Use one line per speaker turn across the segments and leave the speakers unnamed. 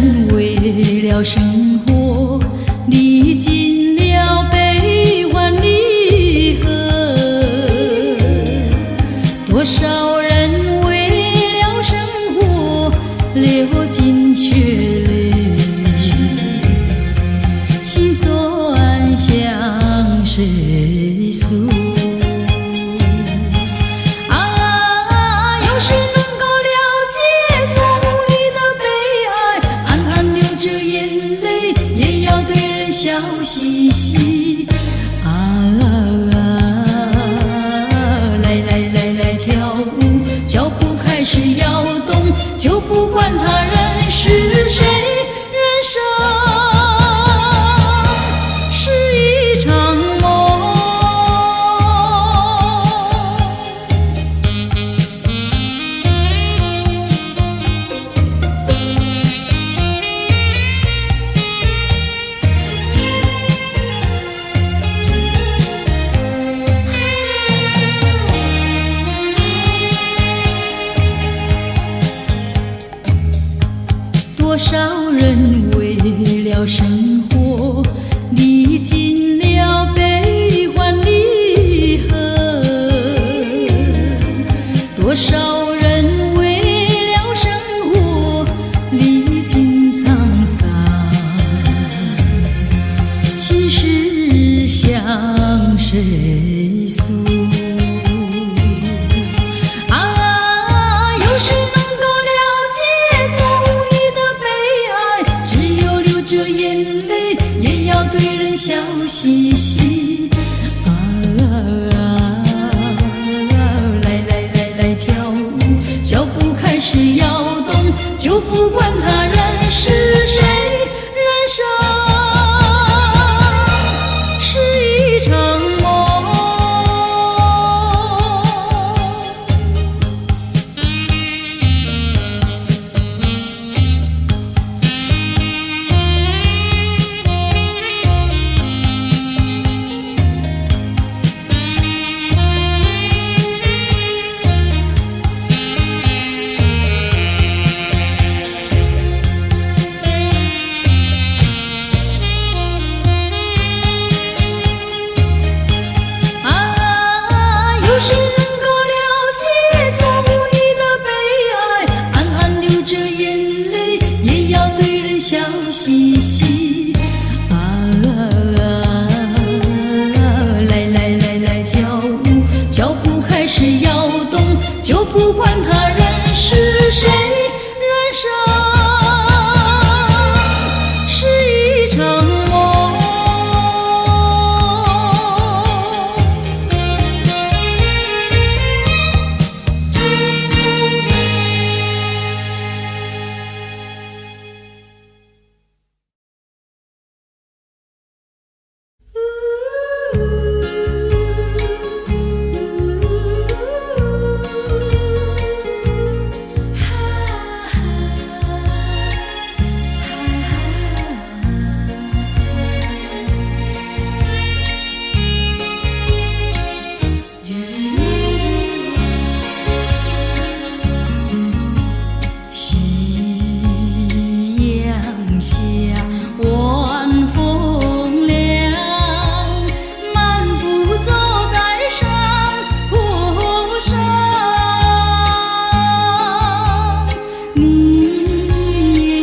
人为了生活历尽了悲欢离合，多少人为了生活流尽血泪，心酸向谁诉？笑嘻嘻来跳舞，脚步开始摇动，就不管他人是谁，人生是一场梦。多少人为了生活历尽了悲欢离合，多少人为了生活历尽沧桑，心事向谁诉？对人笑嘻嘻来跳舞，脚步开始摇动，就不管他人是谁，人生是一场梦。笑嘻嘻来跳舞，脚步开始摇动，就不管他人是谁，人生是一场梦。下晚风凉，漫步走在山坡上，你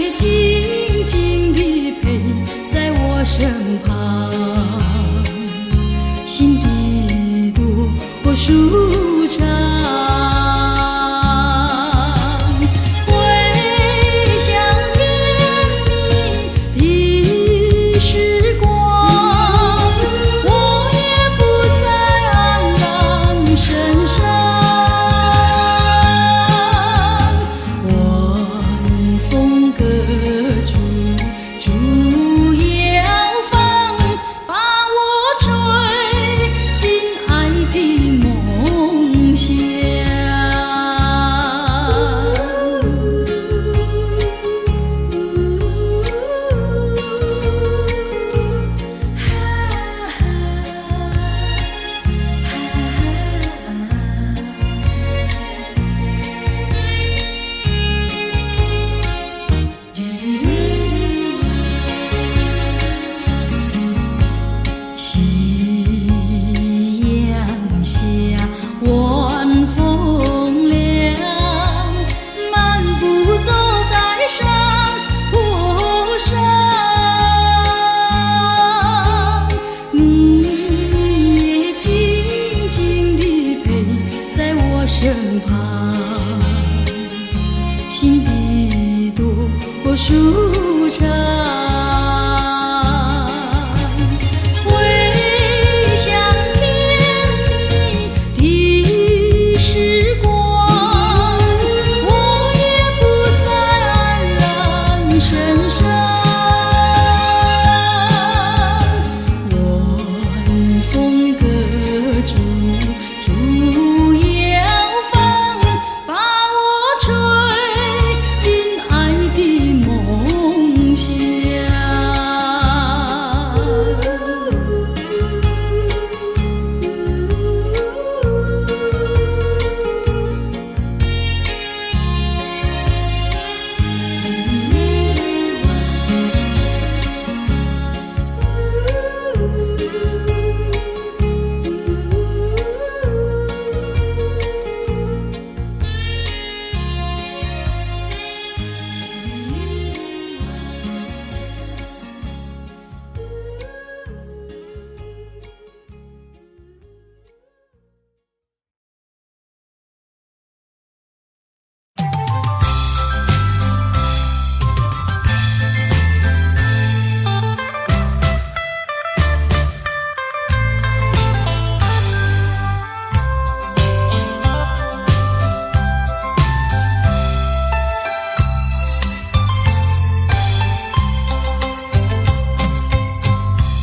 也静静地陪在我身旁，心底多舒畅。梦身旁，心底多舒畅。回想天地的时光，我也不再黯然神伤。晚风隔竹，竹摇放，把我吹进爱的梦乡。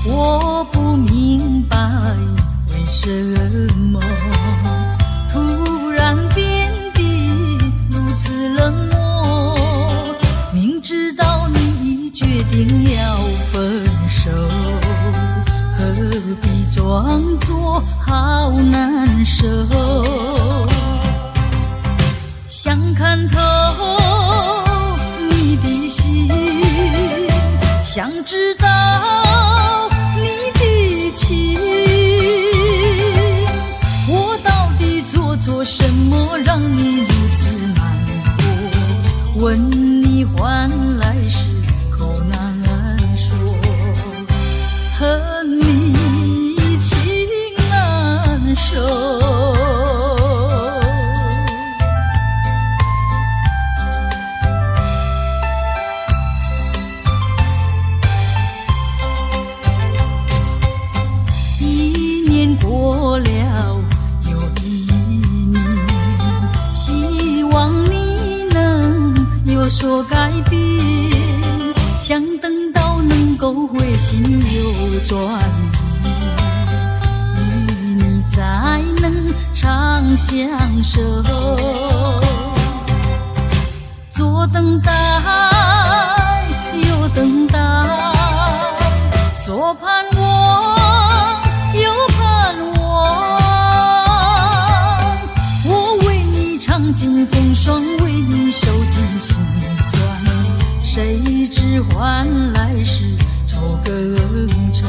我不明白为什么突然变得如此冷漠，明知道你已决定要分手，何必装作好难受？想看透你的心，想知道你的情，我到底做错什么让你如此难过？问你换来是口难说，和你情难守。过了又一年，希望你能有所改变，想等到能够回心又转意，与你才能长相守。左等待右等待，左盼望右盼望，我为你尝尽风霜，为你受尽辛酸，谁知换来是愁更愁，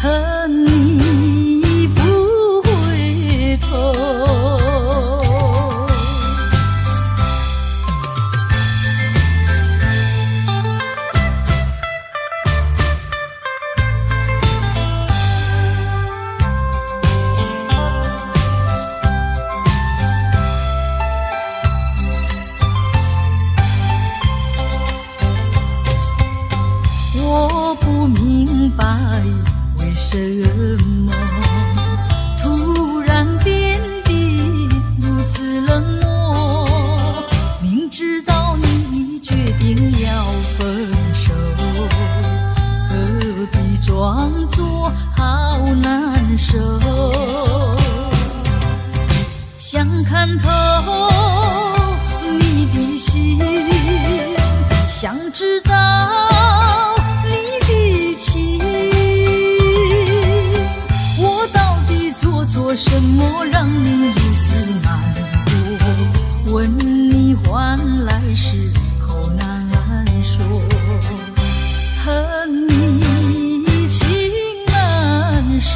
和你不回头。我不明白为什么突然变得如此冷漠，明知道你已决定要分手，何必装作好难受？想看透你的心，想知道你的情，我到底做错什么让你如此难过？问你换来是口难说，和你情难守。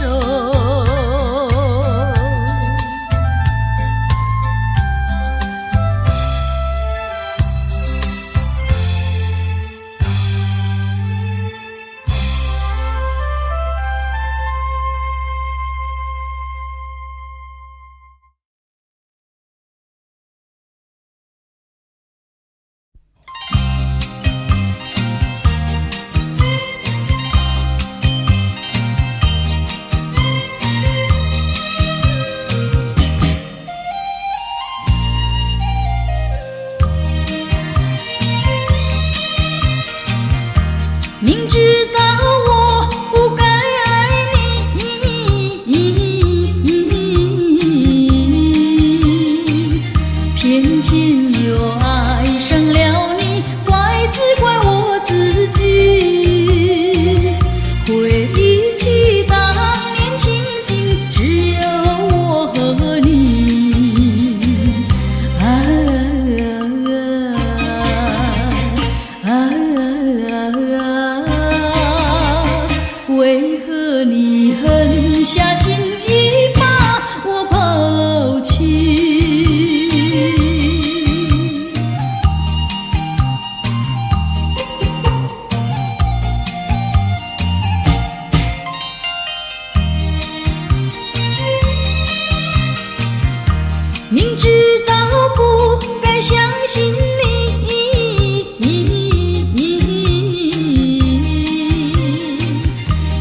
明知道不该相信你，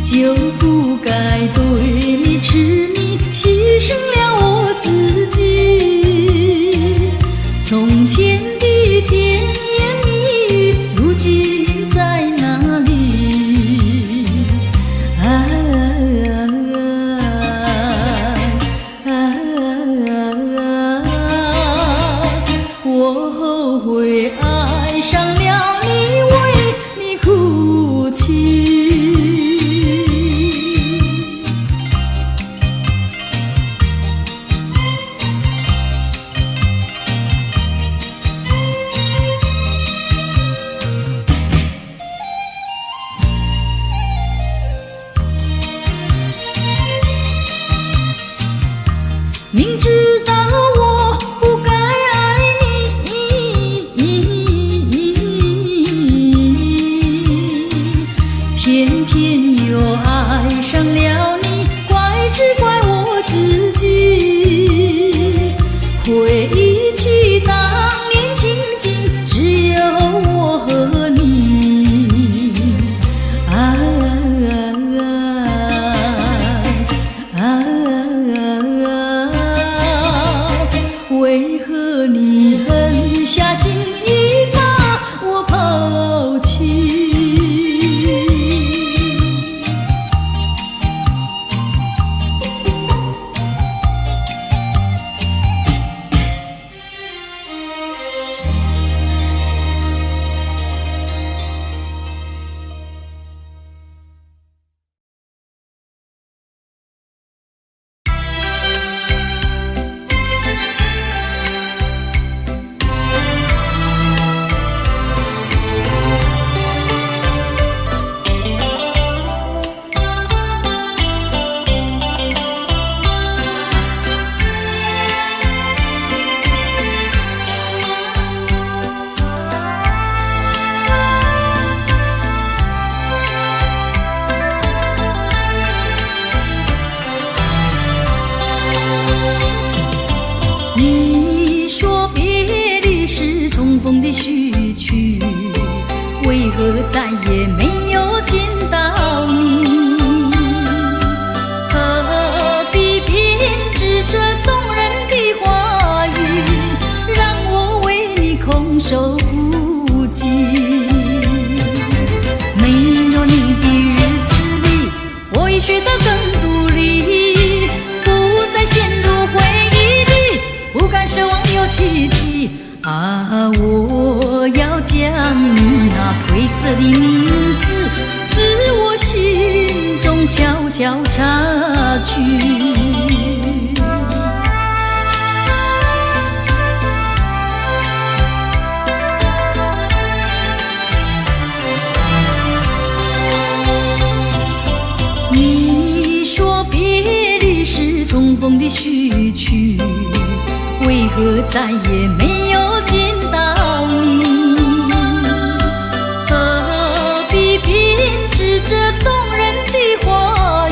就不该对你痴迷，牺牲了我自己。从前的甜言蜜语，如今在哪里？我后悔爱上了你，为你哭泣。明知道我不该爱你，偏偏又爱上了你，只怪我自己。回忆起当年情景，只有我和你。为何你狠下心意把我抛弃？你说别离是重逢的序曲，为何再也没有见到你？何必编织这动人的话语，让我为你空守孤寂？没有你的日子里，我已学得更独立，不再陷入回忆里，不敢奢望有奇迹。我要将你那褪色的名字，自我心中悄悄擦去。你说别离是重逢的序曲，为何再也没有见到你？何必编织这动人的话语，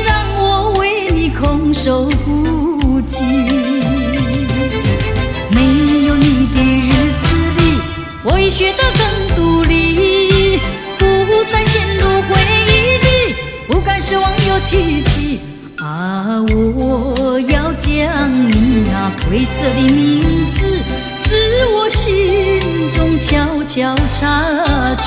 让我为你空守孤寂？没有你的日子里，我已学得更独立，不再陷入回忆里，不敢奢望有奇迹。我要将你那褪色的名字，自我心中悄悄擦去。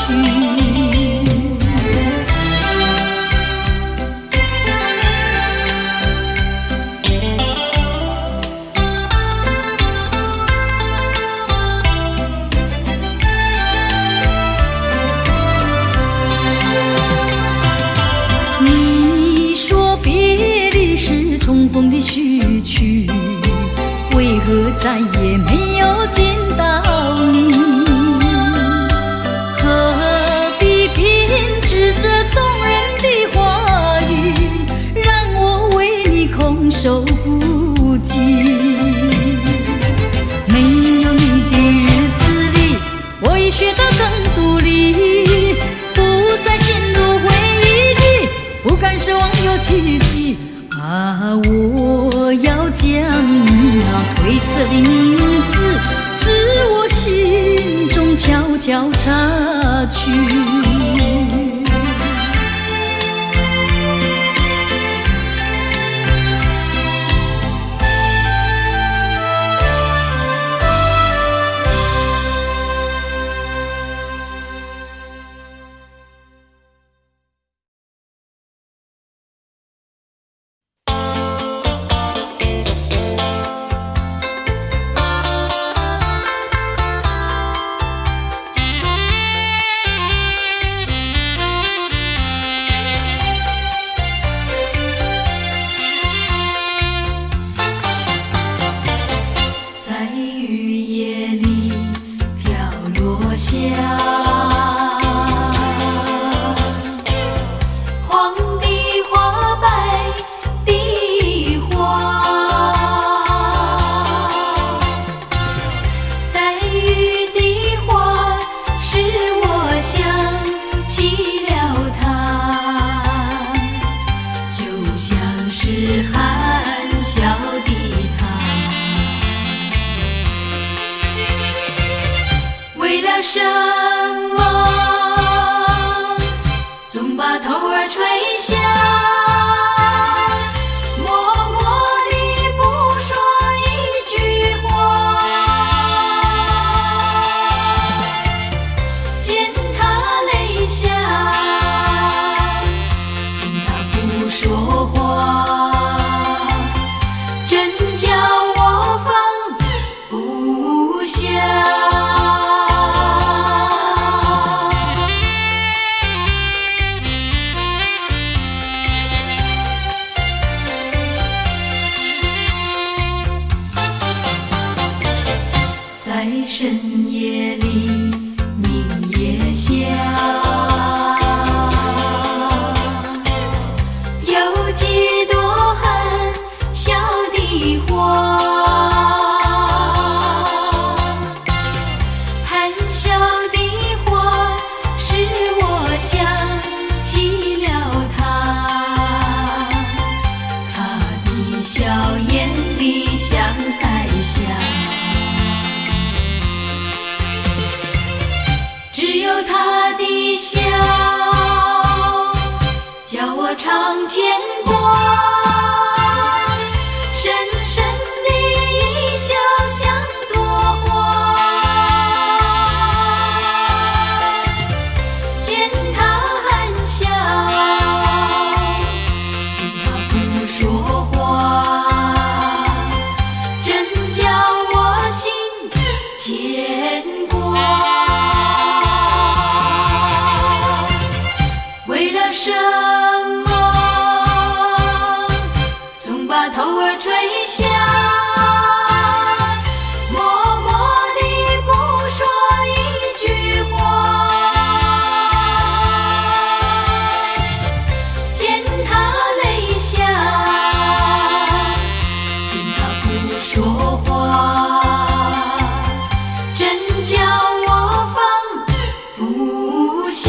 你说别离是重逢的序曲，为何再也没有见到你？何必编织这动人的话语，让我为你空守孤寂？没有你的日子里，我已学得更独立，不再陷入回忆里，不敢奢望有奇迹。我要将你那的名字自我心中悄悄插去。
什么总把头儿垂下，默默地不说一句话，见他泪下，见他不说话，真叫我放不下。深夜里，明月下，有几朵很小的花，很小的花，使我想起了他，他的笑眼里像彩霞。只有他的笑，叫我常牵挂，深深的一笑像朵花，见他含笑，见他不说话，真叫我心牵挂。为了什么总把头儿垂下，默默地不说一句话，见他泪下，见他不说话，真叫我放不下。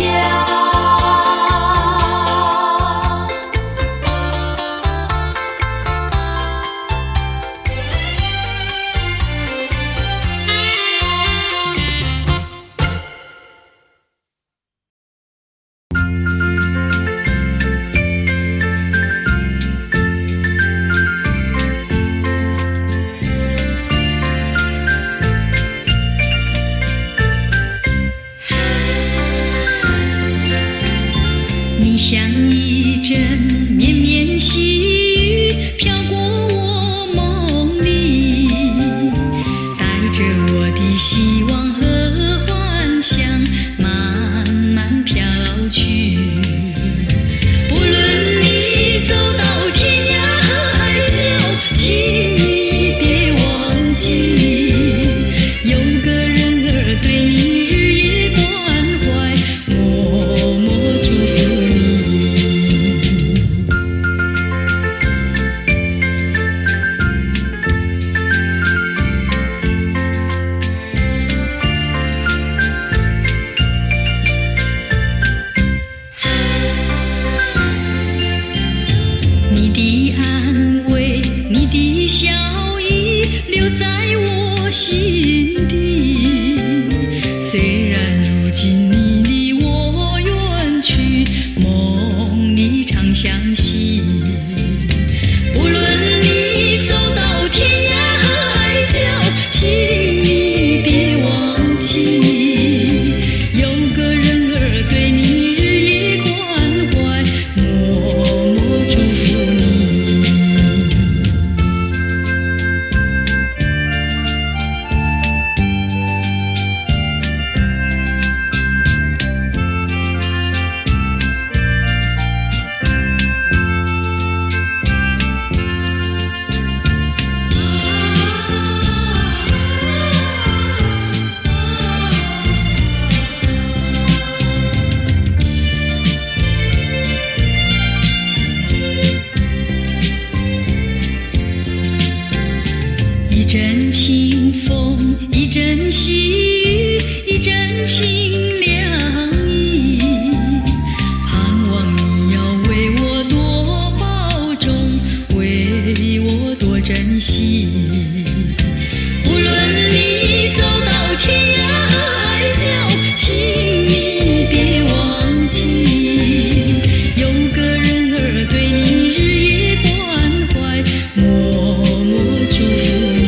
人惜。无论你走到天涯海角，请你别忘记，有个人儿对你日夜关怀，默默祝福你。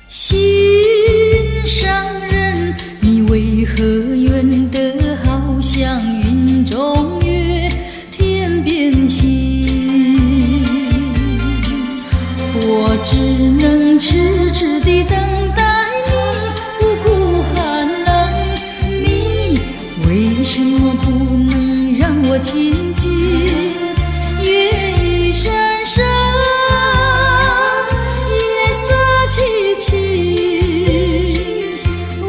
心上人，你为何远得好像云中月，天边星？我只能痴痴地等待你，不顾寒冷。你为什么不能让我亲近？月已闪闪，夜色凄凄，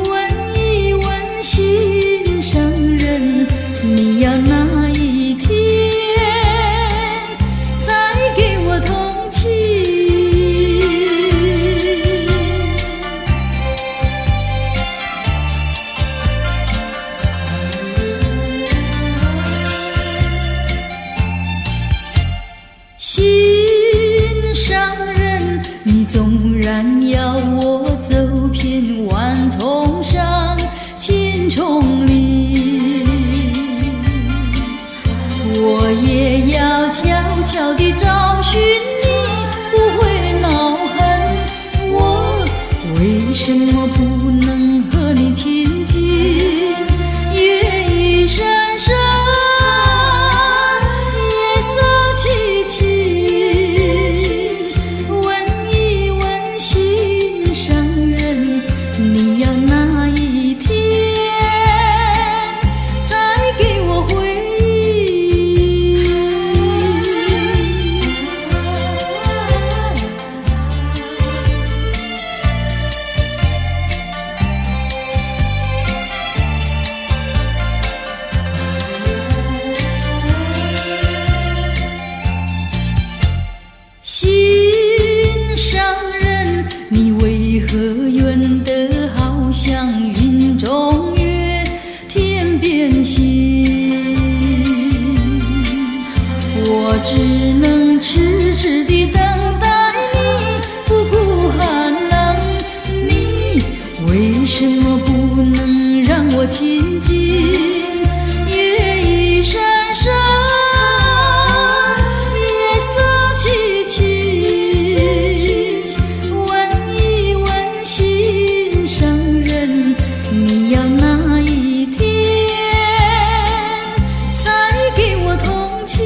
问一问心上人，你要哪一天才给我同情？心上人，你纵然要我走遍万重山千重岭，我也要悄悄地找寻你，不会恼恨。我为什么不能和你亲近？月已闪闪，夜色凄凄，问一问心上人，你要哪一天才给我回应？心上人，你为何远得好像云中月，天边星？我只能痴痴地等待你，不顾寒冷。你为什么不能让我亲近？月已闪闪，夜色凄凄，问一问心上人，你要哪一天才给我同情？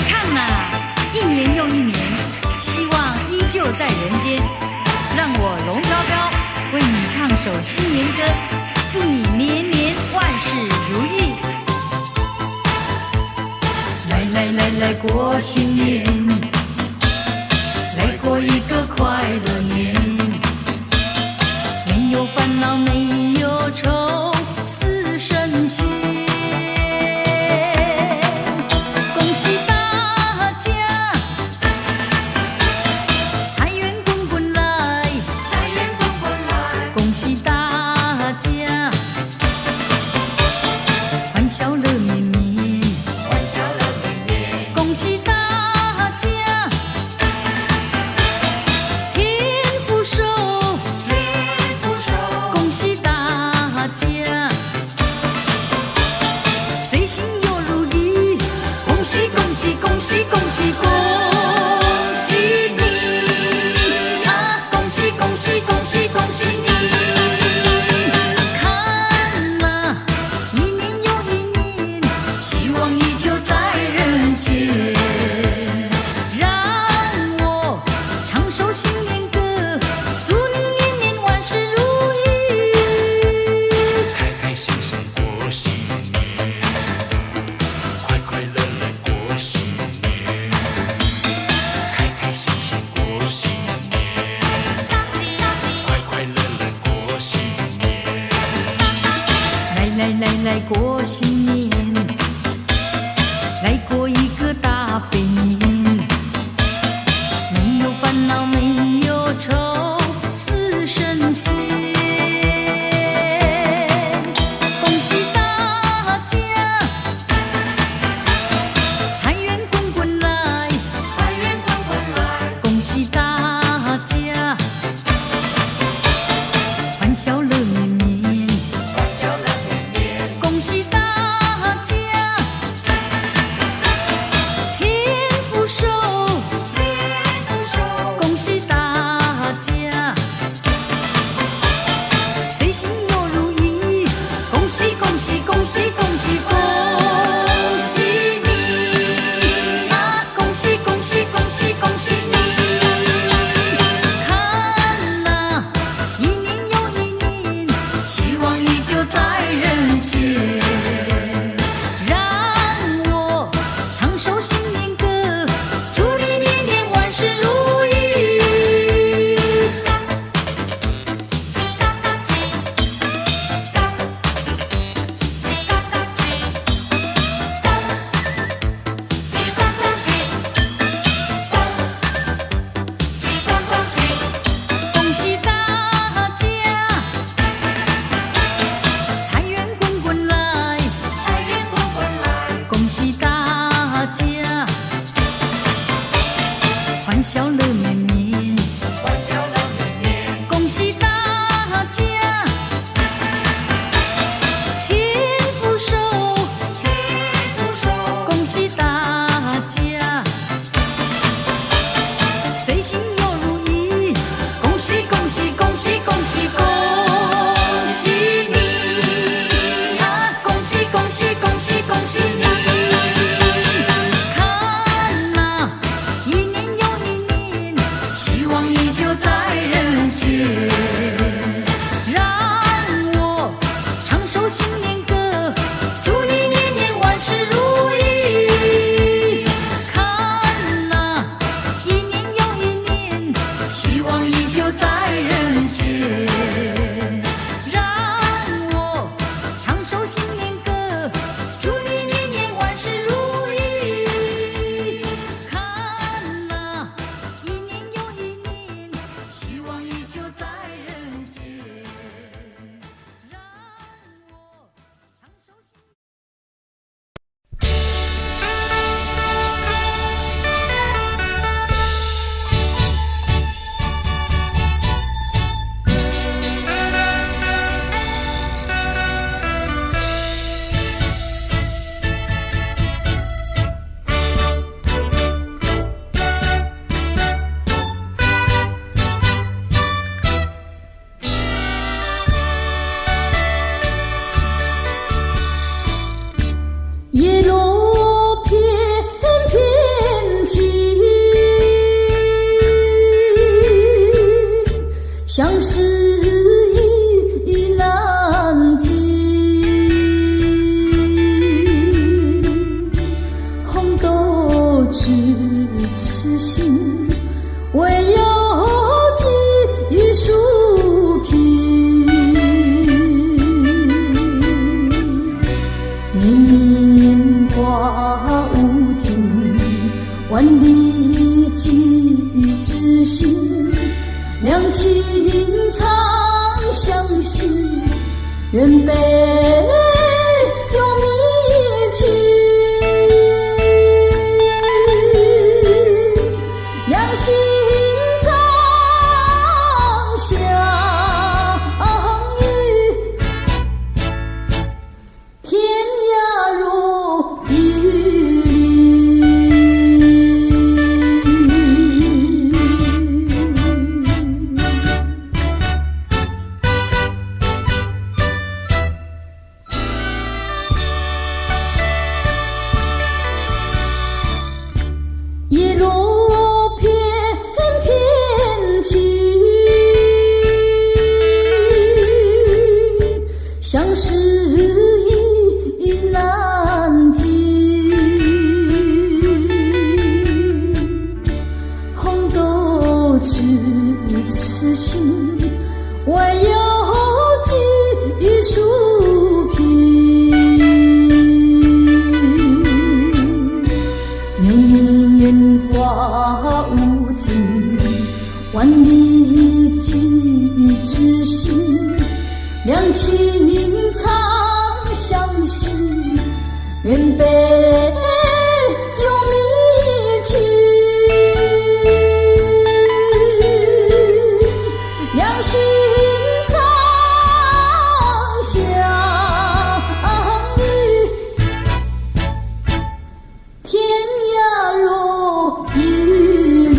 看啊，一年又一年，希望依旧在人间。让我龙飘飘为你唱首新年歌，祝你年年万事如意。来来来来过新年，来过一个快乐年，没有烦恼没有愁，似神仙。恭喜大家，财源滚滚来，财源滚滚来。恭喜大家，欢笑乐绵绵，欢笑乐绵绵。恭喜大笑乐绵绵，
欢笑乐绵绵，
恭喜大家天福寿，
天福寿，
恭喜大家随心又如意，恭喜恭喜恭喜恭喜恭喜你啊！恭喜恭喜恭喜恭喜你！看呐，一年又一年，希望依旧在人间。让我唱首新年歌，祝你年年万事如意。看呐，一年又一年，希望依旧在人间。让我唱首新年歌，祝你年年万事如意。看呐，一年又一年，希望依旧在人间。让我唱首新年歌。叶落翩翩起，相思意难尽。红豆只痴心，唯有寄予树皮。年花无尽，万里寄知心。两情长相惜，愿杯酒觅情。两心长相依，天涯若比叶落翩翩起，相思意难尽。红豆只痴心，唯有寄予树皮。年花无尽，万里寄知心。两情长相惜，愿杯酒觅情。两心长相依，天涯若比邻。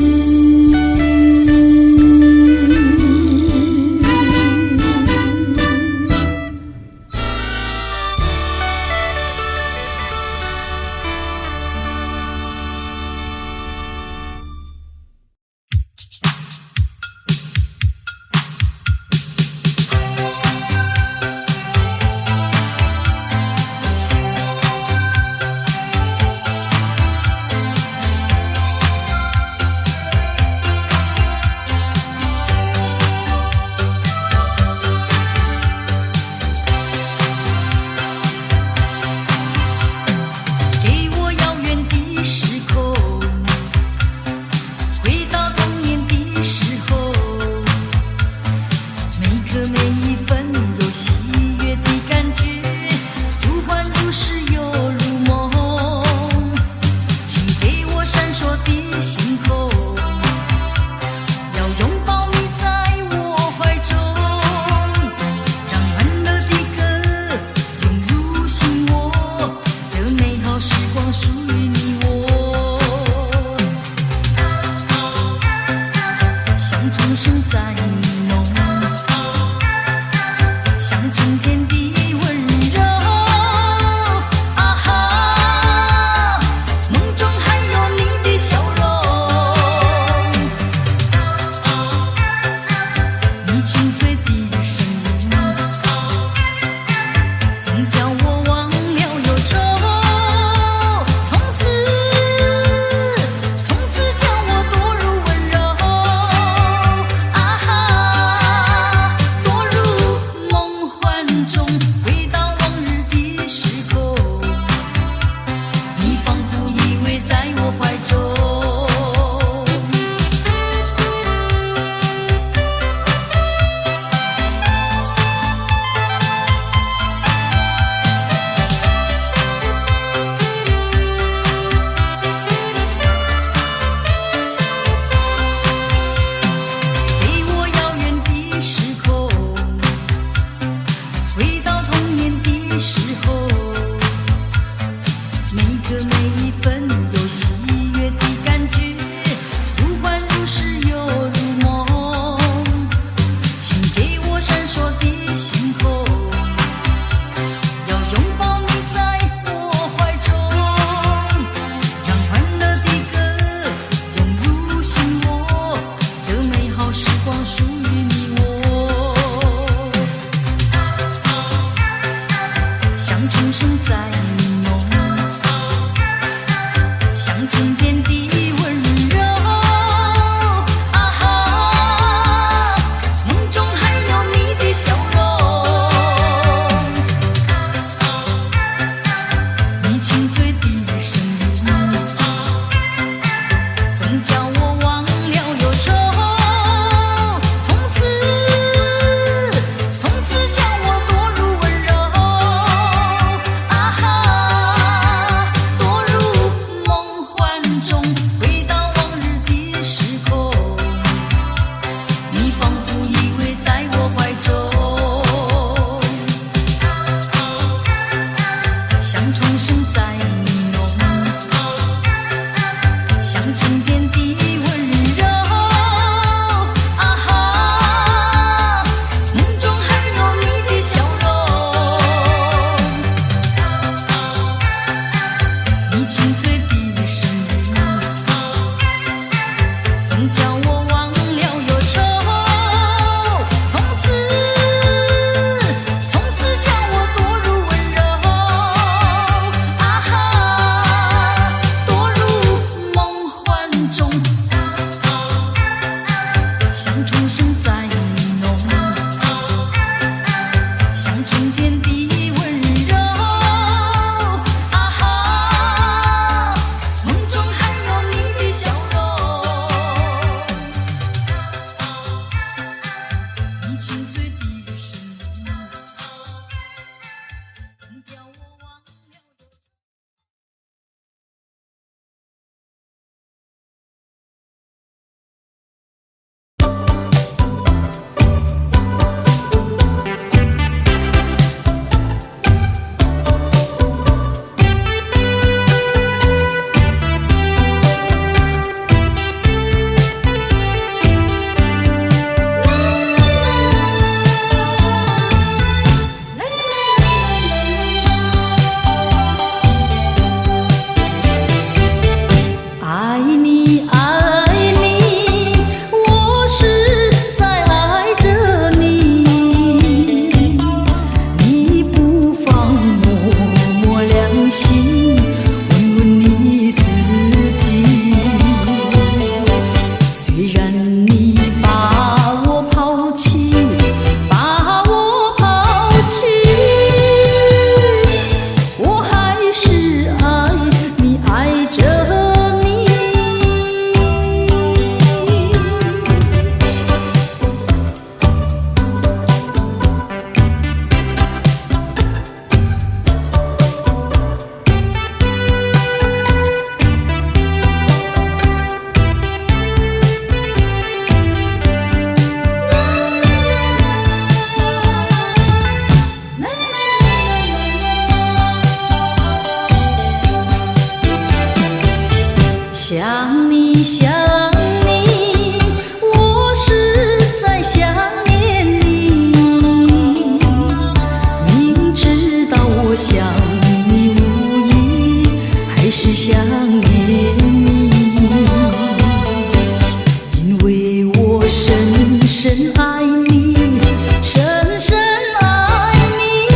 深爱你，深深爱你，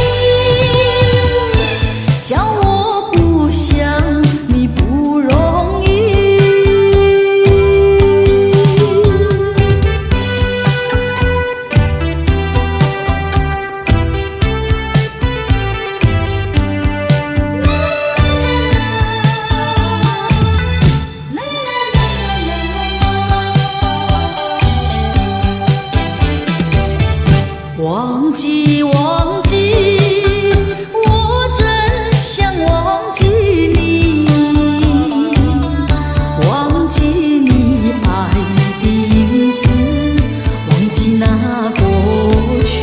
叫我不想你不容易。忘记忘记，我真想忘记你，忘记你爱的影子，忘记那过去。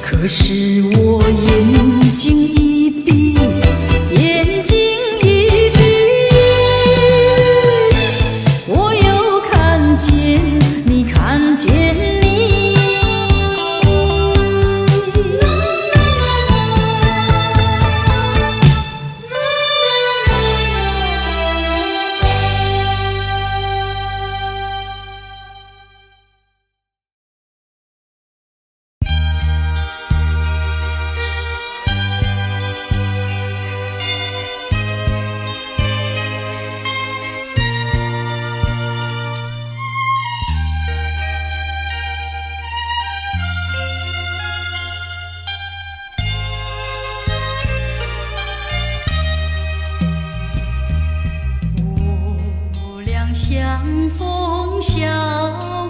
可是我眼睛一闭，眼睛一闭，我又看见你，看见你。相逢小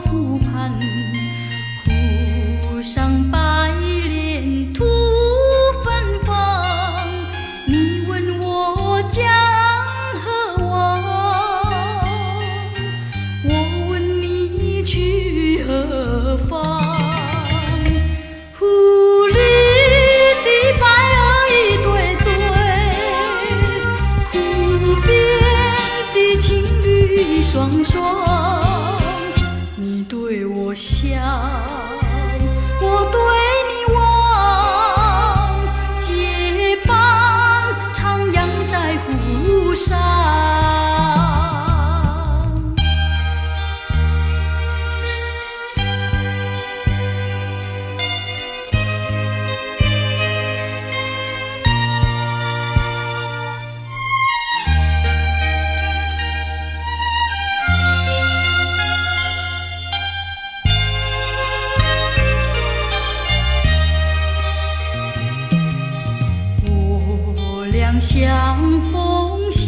湖畔，湖上白莲吐芬芳。你问我将何往，我问你去何方。湖里的白儿一对对，湖边的情侣双双，你对我笑，我对你望，结伴徜徉在湖上。相逢小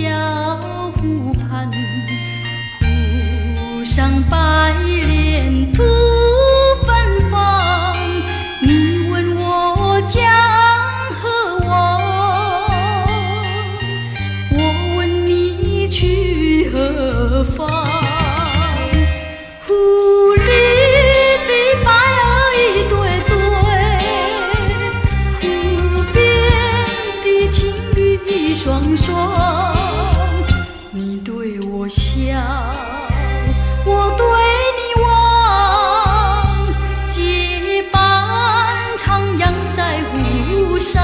湖畔，湖上白莲吐芬芳。你问我将何往，我问你去何方。湖里的白儿一对对，湖边的情侣双双，你对我笑，我对你望，结伴徜徉在湖上。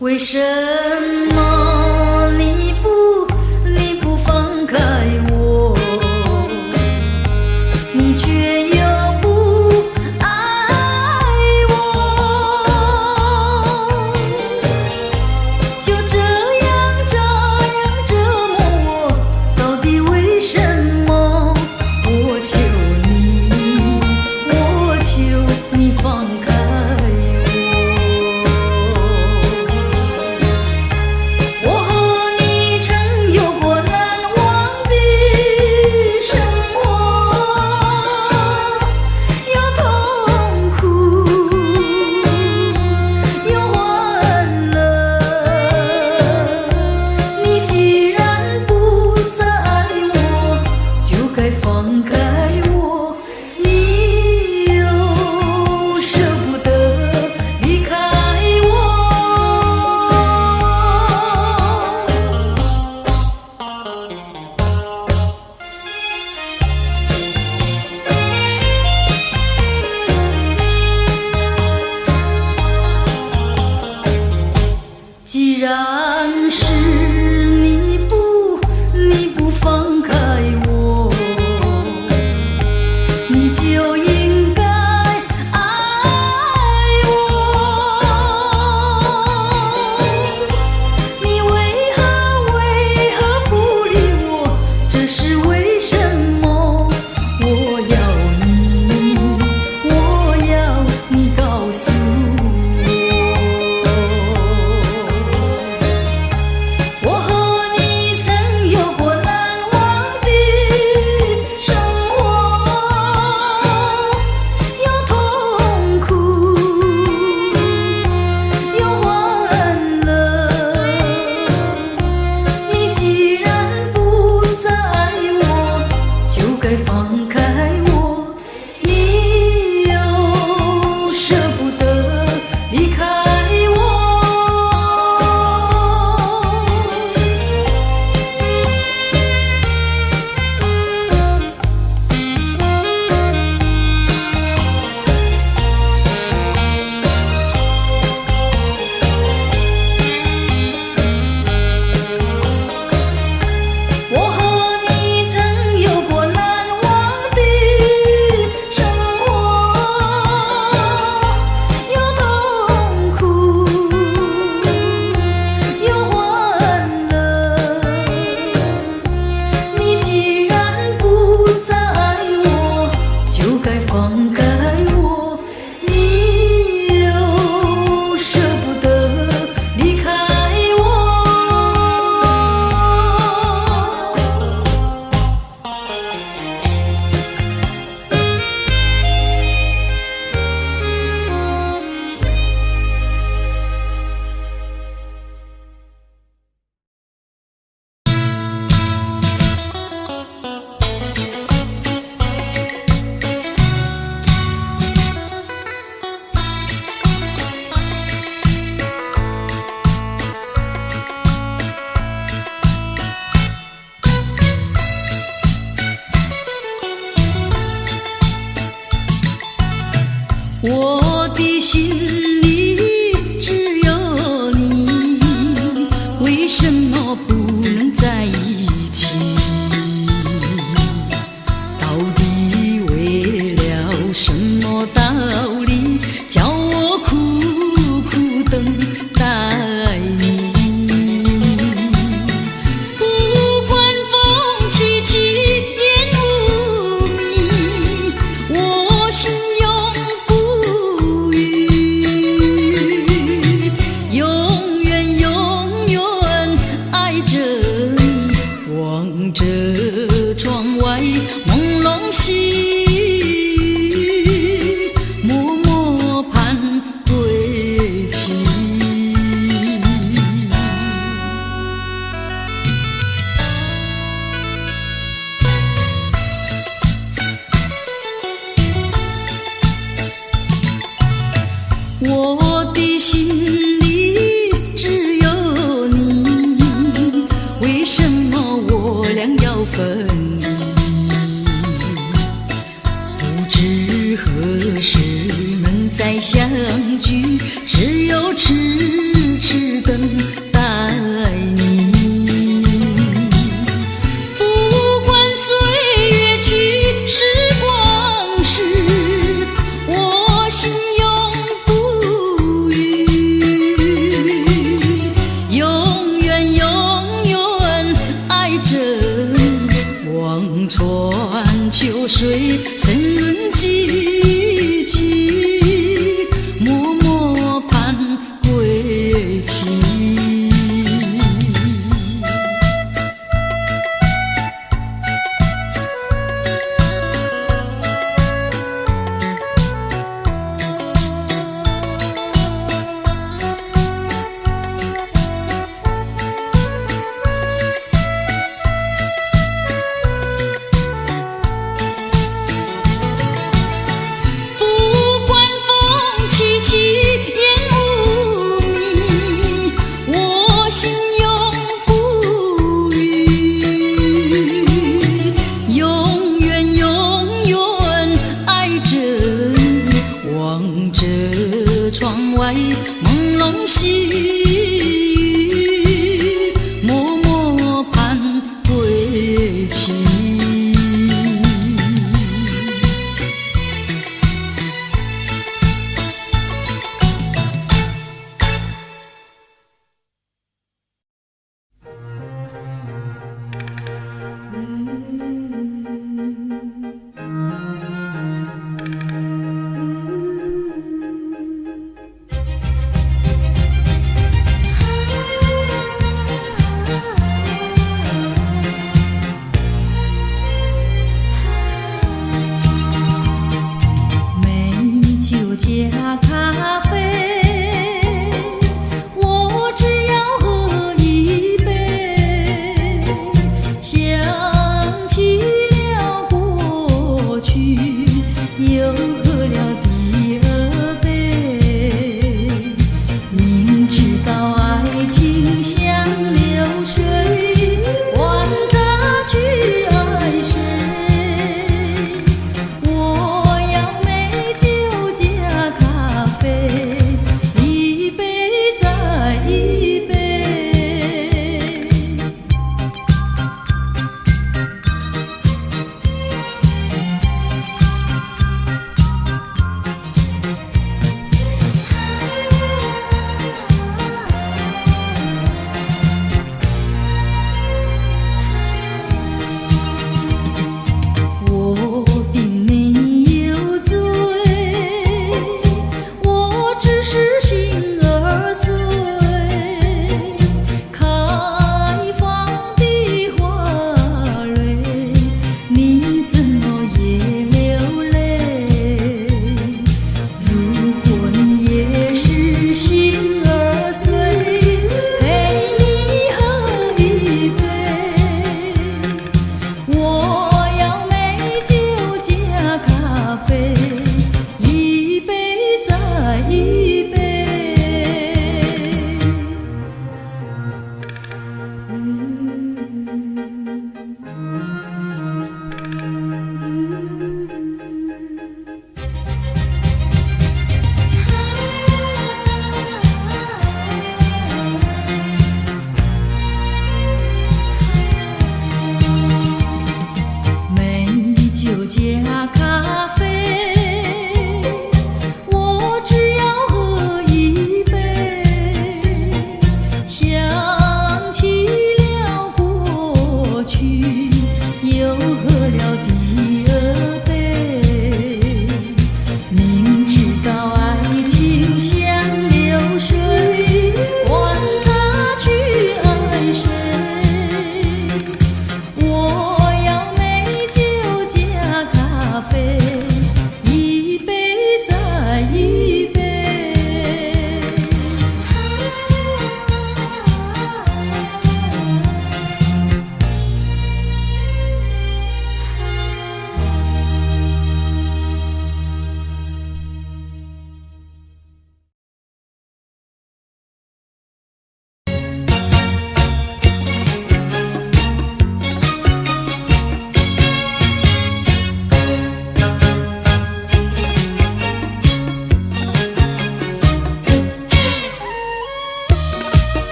为什么你不放开我，你却又不爱我？就这样折磨我，到底为什么？我求你放开我。我的心里只有你，为什么我俩要分离？不知何时能再相聚，只有痴痴等待你。不管岁月去，时光逝，我心永不渝，永远永远爱着你，望穿秋水，深润寂寂，默默盼归期。不管风凄凄，烟雾迷，我心永不渝，永远永远爱着你，望着窗外朦胧细雨，默默盼归期。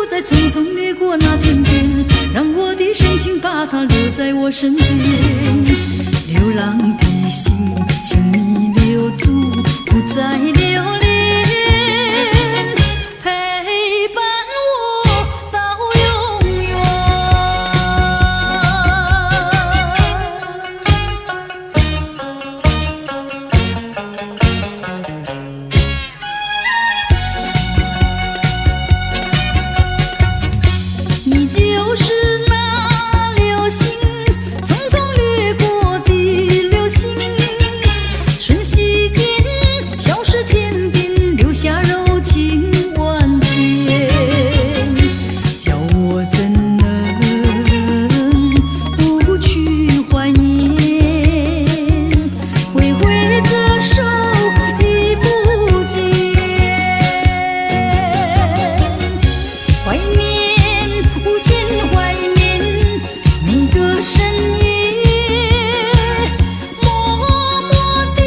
不再匆匆掠过那天边，让我的深情把它留在我身边。流浪的心，请你留住，不再留恋，陪伴我到永远。你就是那流星，匆匆掠过的流星，瞬息间消失天边，留下柔情万千。叫我怎能不去怀念，挥挥这手已不见，怀念无限怀念每个深夜，默默地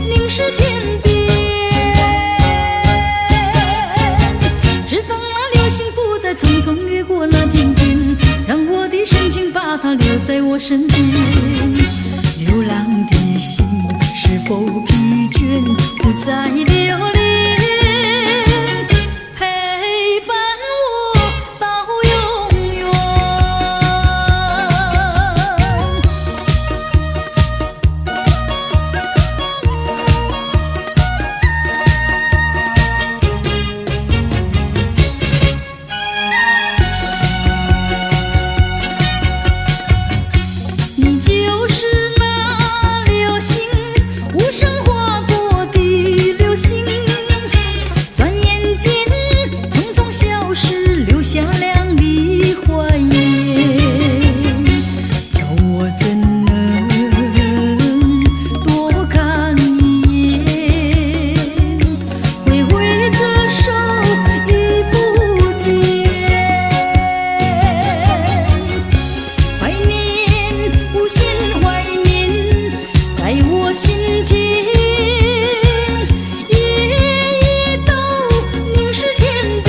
凝视天边，只等那流星不再匆匆掠过那天边，让我的深情把它留在我身边。流浪的心是否疲倦，不再留恋，陪伴我到永远。你就是那流星，无声划过的流星，转眼间匆匆消失，留下亮丽怀念。叫我怎能多看一眼，挥挥这手已不见，怀念无限怀念在我心田，夜夜都凝视天边，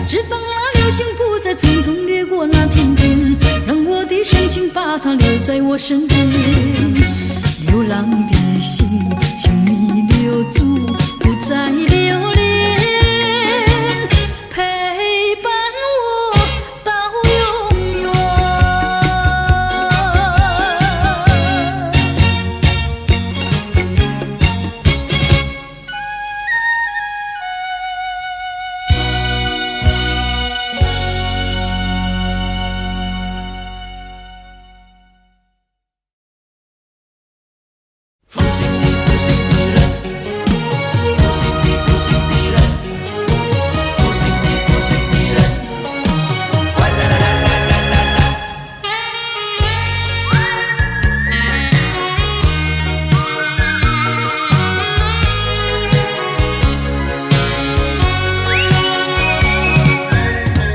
只等那流星不再匆匆掠过那天边，让我的深情把它留在我身边。流浪的心，请你留住，不再留恋，陪伴我到永远。
负心的人，负心的人，负心的人，哇啦啦啦啦啦啦啦。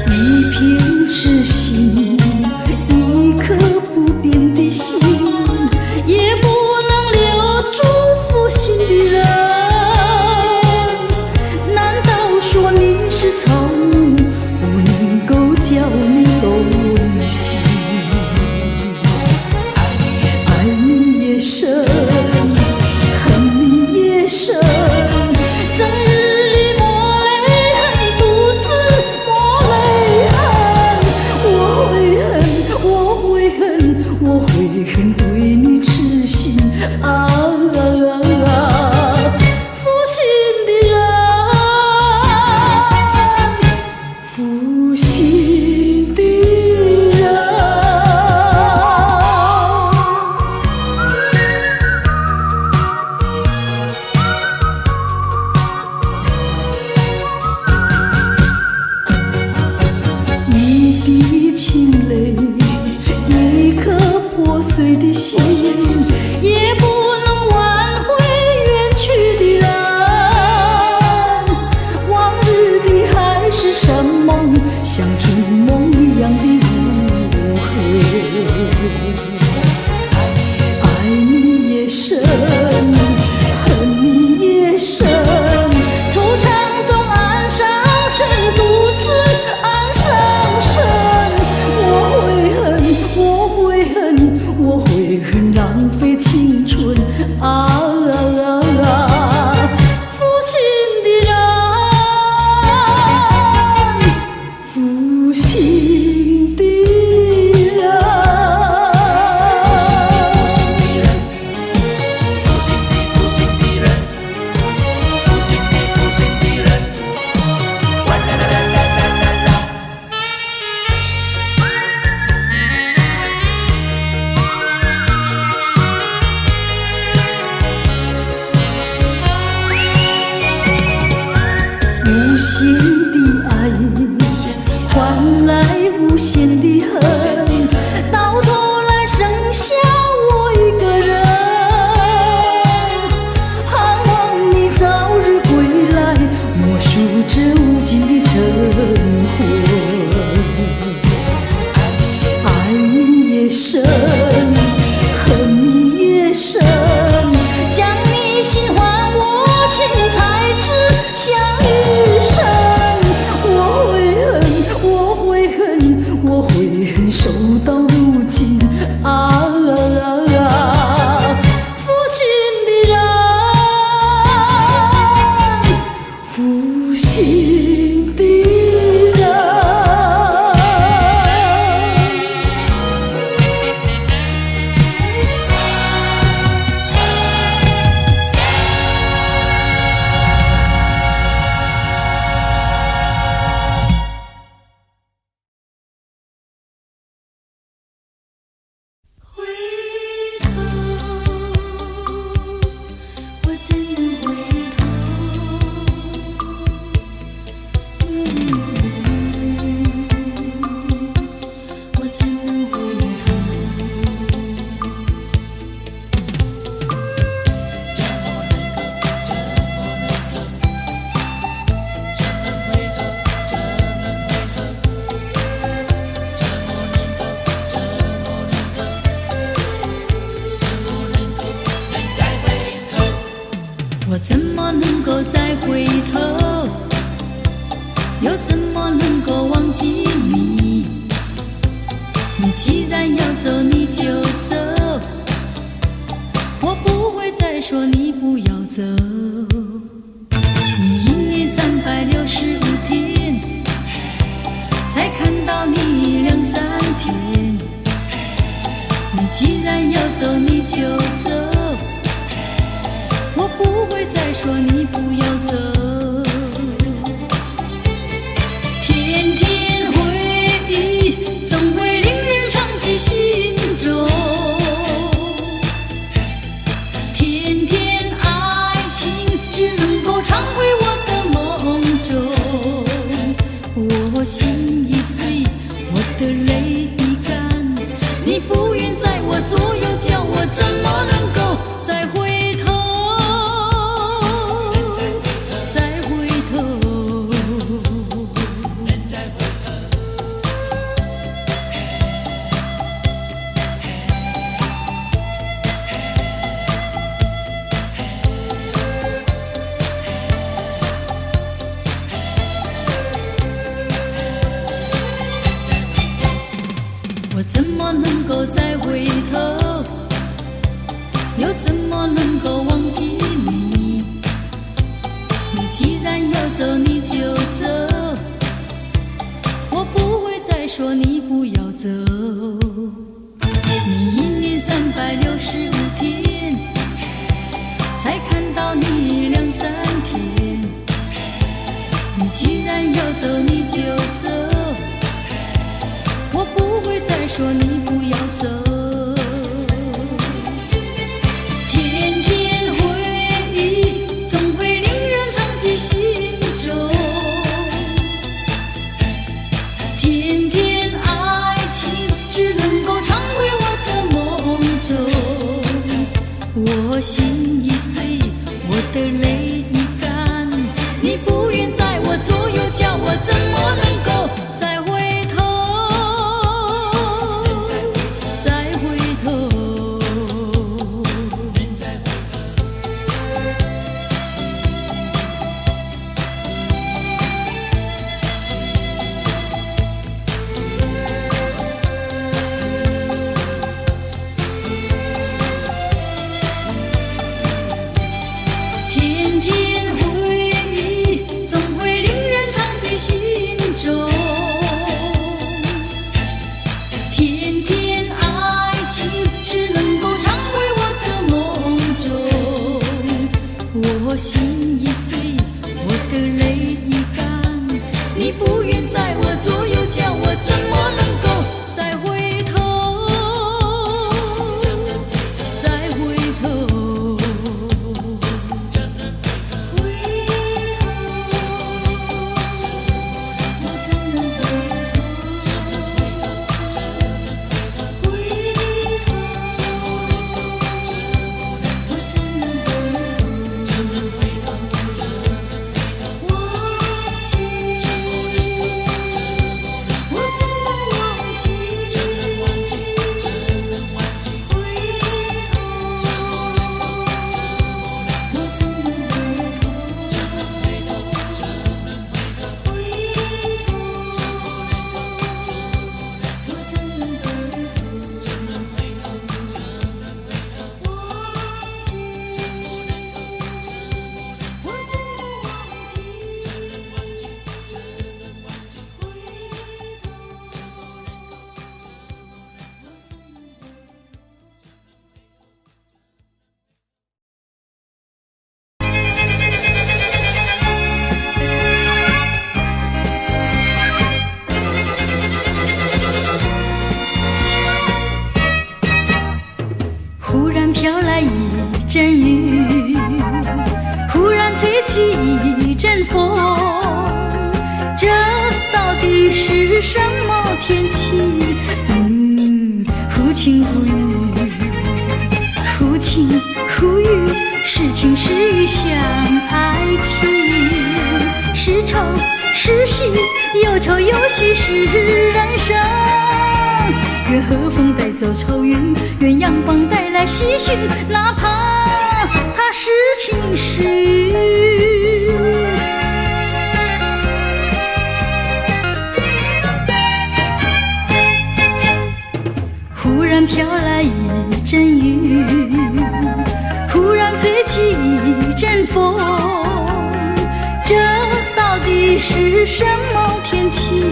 一片痴心，一颗不变的心，也不能留住负心的人。难道说你是草木，不能够叫你动心？爱你也深，恨你也深，整日里抹泪痕，独自抹泪痕。我会恨，我会恨，我会恨对你痴心啊！负心的人，无限的爱换来无限的恨，到头来剩下我一个人。盼望你早日归来，默数这无尽的晨昏。爱你也深，恨你也深，将你心还我，现才知相与生。我会恨，我会恨，守到如今啊！负心的人，负心的人。
回头，我怎能回头？我怎能回头？我怎么能够再回头？又怎么能够忘记你？你既然要走，你就走，我不会再说你不要走。你1年365天，才看到你2、3天。你既然要走，你就走，我不会再说你不要走。天天回忆总会令人长记心中，天天爱情只能够常回我的梦中。我心已碎，我的泪已干，你不愿在我左右，叫我怎么能够再回头？我怎么能够再回头？又怎么能够忘记你？你既然要走，你就走，我不会再说你不要走。你1年365天，才看到你2、3天。你既然要走，你就走，我不会再说你不要走。天天回忆总会令人长记心中，天天爱情只能够常回我的梦中。我心已碎，我的泪已干，你不愿在我左右，叫我怎么能够再回头？再回头，天天回忆总会令人长记心中，天天爱情只能够常回我的梦中。我心已碎，我的泪已干，你不愿在我左右，叫我怎么能够再回头？再回头，回头。是什么天气？忽晴忽雨，忽晴忽雨，是晴是雨像爱情，是愁是喜，有愁有喜是人生。愿和风带走愁云，愿阳光带来喜讯，哪怕它是晴是雨。忽然飘来一阵雨，忽然吹起一阵风，这到底是什么天气？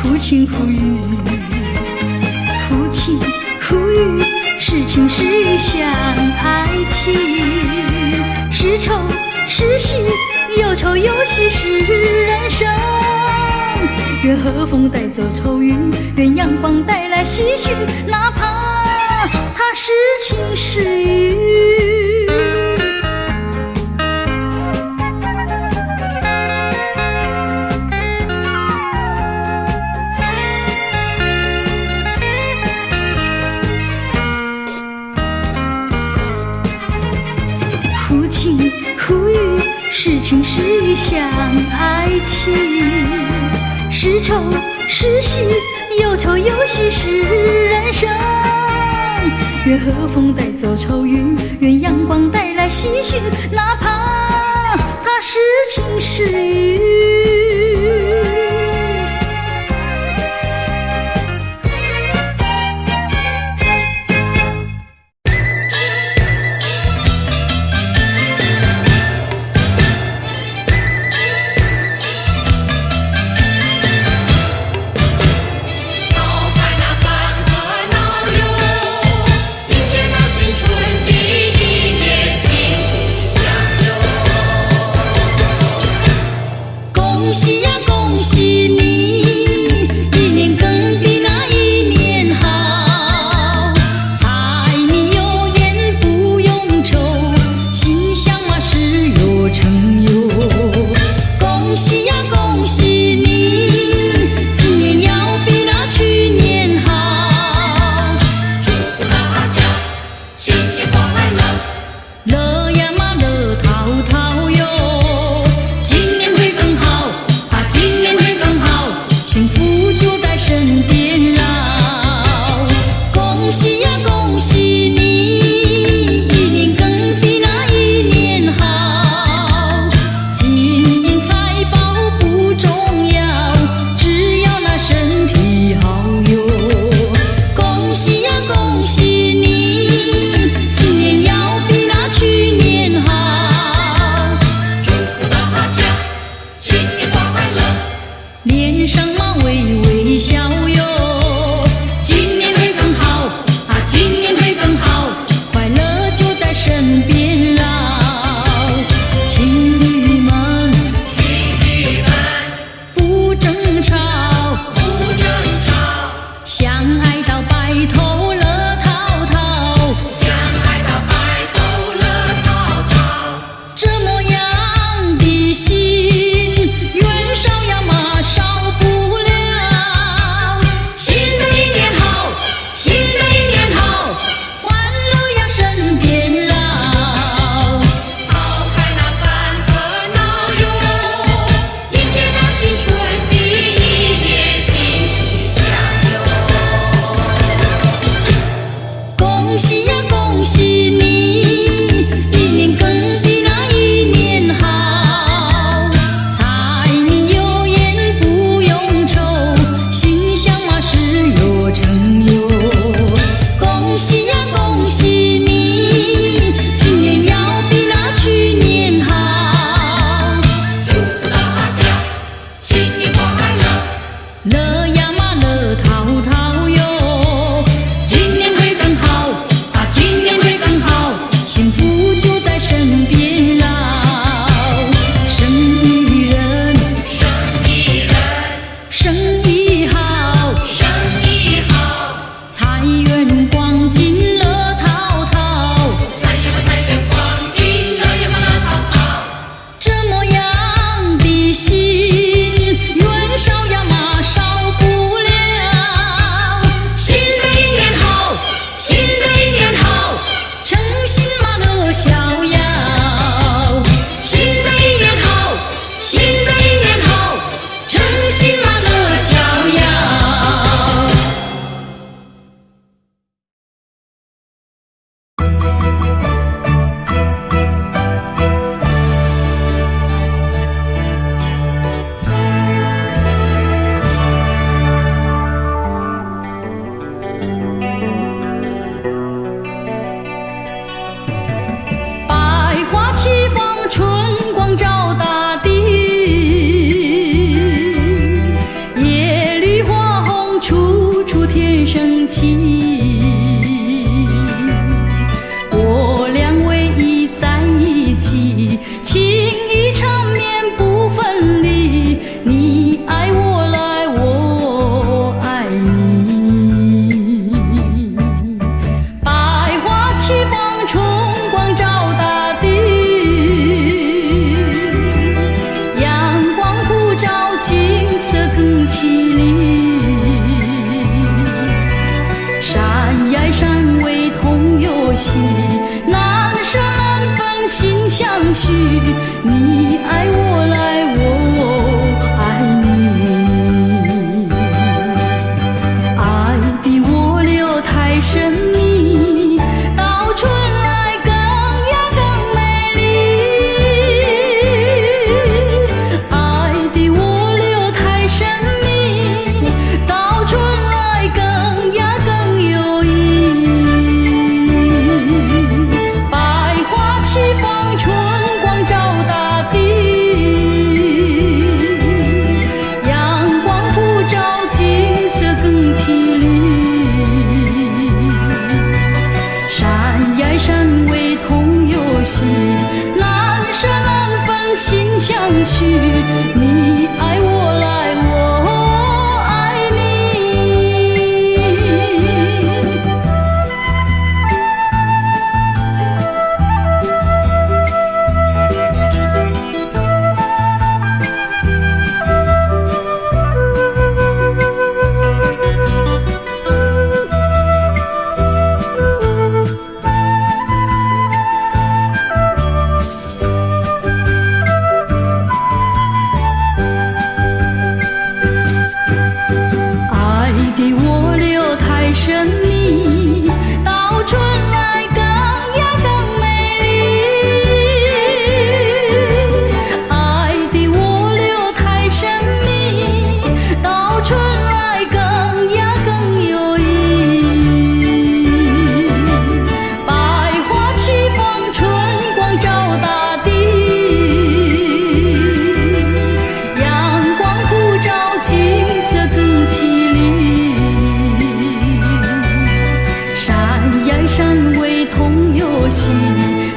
忽晴忽雨，忽晴忽雨，是晴是雨像爱情，是愁是喜，有愁有喜是人生。愿和风带走愁云，愿阳光带来喜讯，哪怕它是晴是雨。忽晴忽雨，是晴是雨像爱情，是愁是喜，有愁有喜是人生。愿和风带走愁云，愿阳光带来喜讯，哪怕它是晴是雨。你爱我来，我爱你。爱给我留太神秘，到春来更呀更美丽。爱给我留太神秘，到春来更呀更有意。百花齐放，春光照大地，阳光普照，景色更绮丽。山呀山味同游戏，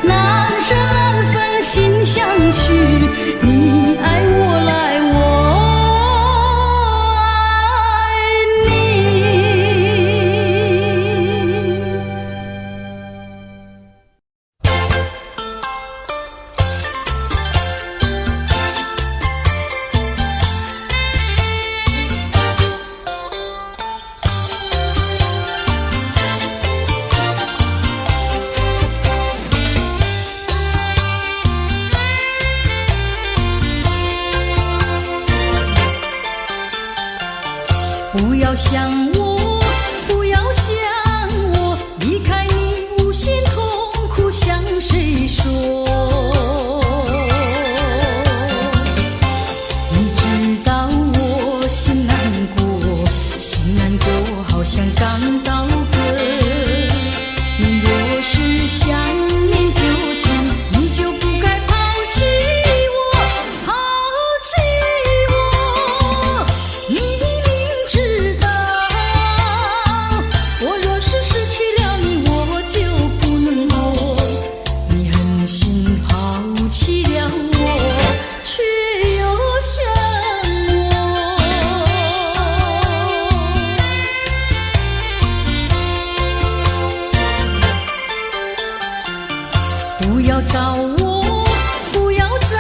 难舍难分心相许。你爱我来，我爱你。不要想我，不要想我，离开你无限痛苦向谁说？你知道我心难过，心难过好像刚到歌。你若是想念旧情，你就不该抛弃我，抛弃我。你知道，我若是失去了你，我就不能活。你狠心抛弃了我，却又想我。不要找我，不要找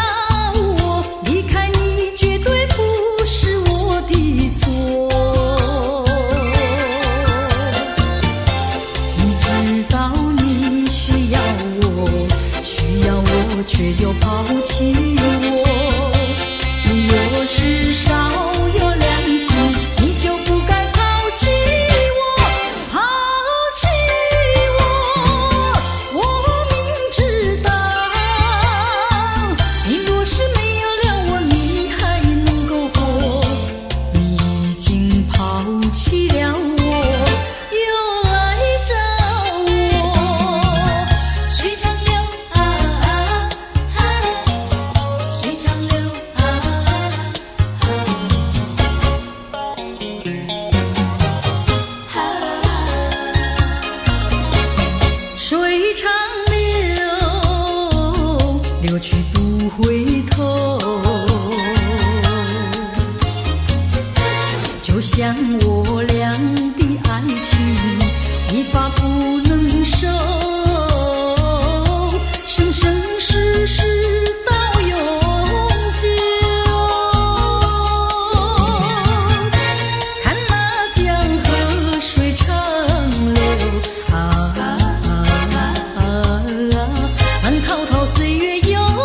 我，离开你绝对不是我的错。你知道你需要我，需要我却又抛弃我。你若是少有良心，你就不该抛弃我，抛弃我。我明知道，你若是没有了我，你还能够活。你已经抛弃了我，又来找我。
水长流啊啊啊，水长流啊啊啊，
水长流，流去不回头。就像我俩的爱情，一发不能收，生生世世到永久。看那江河水长流啊啊啊啊，慢滔滔岁月悠悠啊。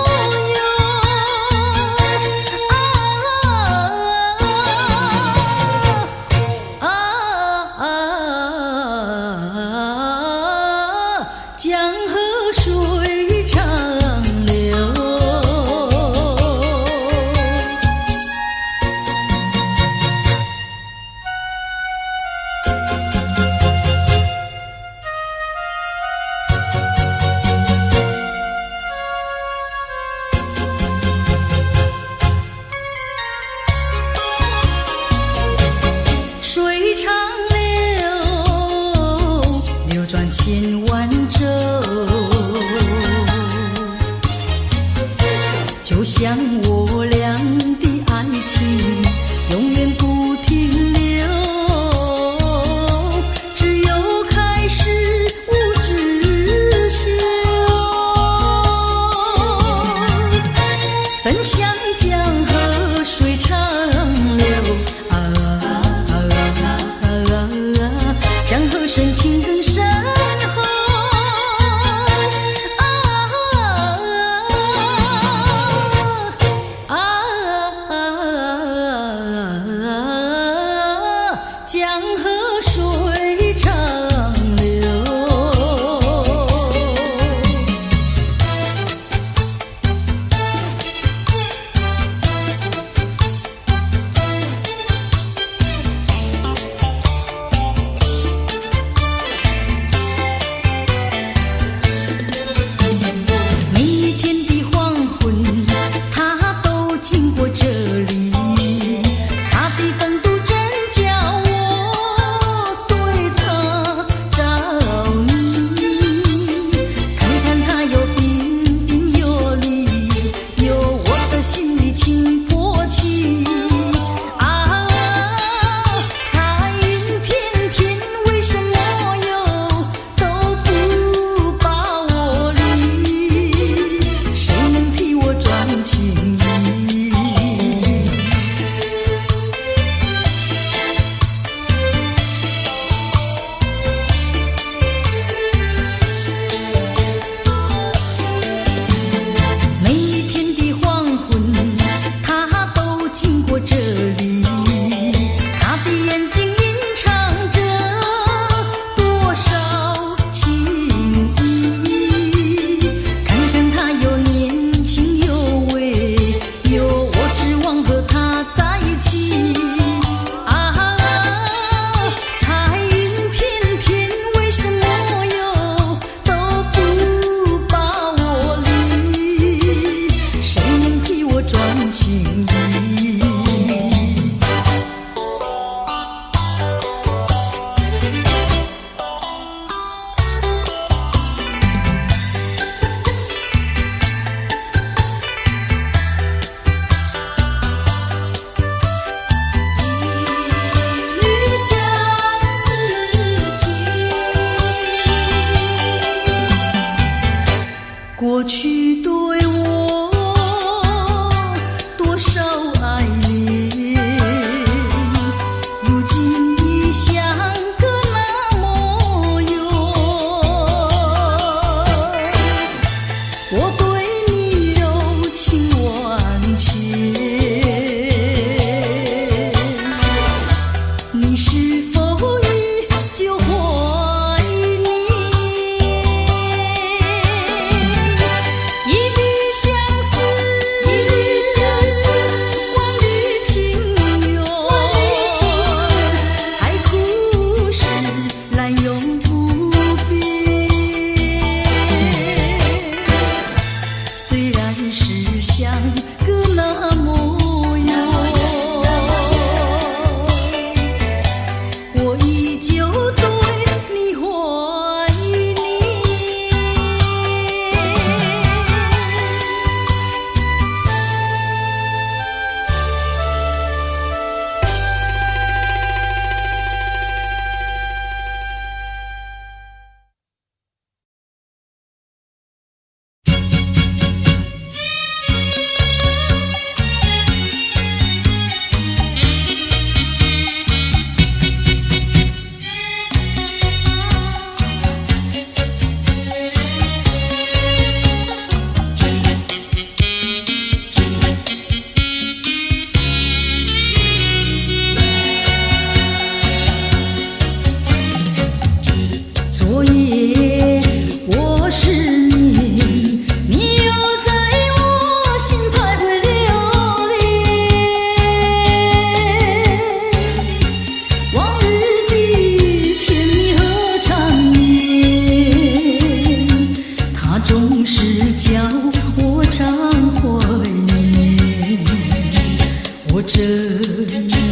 我真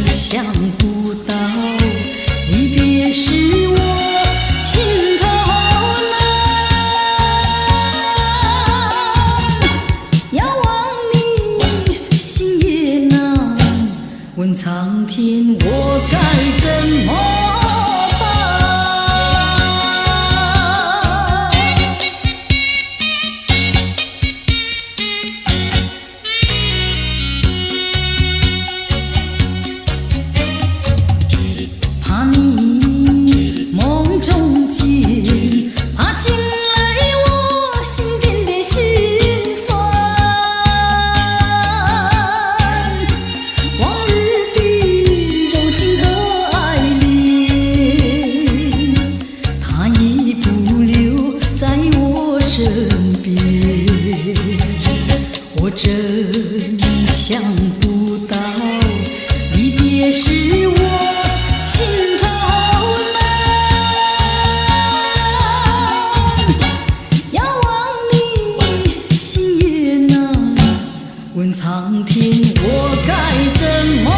想不到，离别时我心头难。遥望你心也难，问苍天我该怎么苍天，我该怎么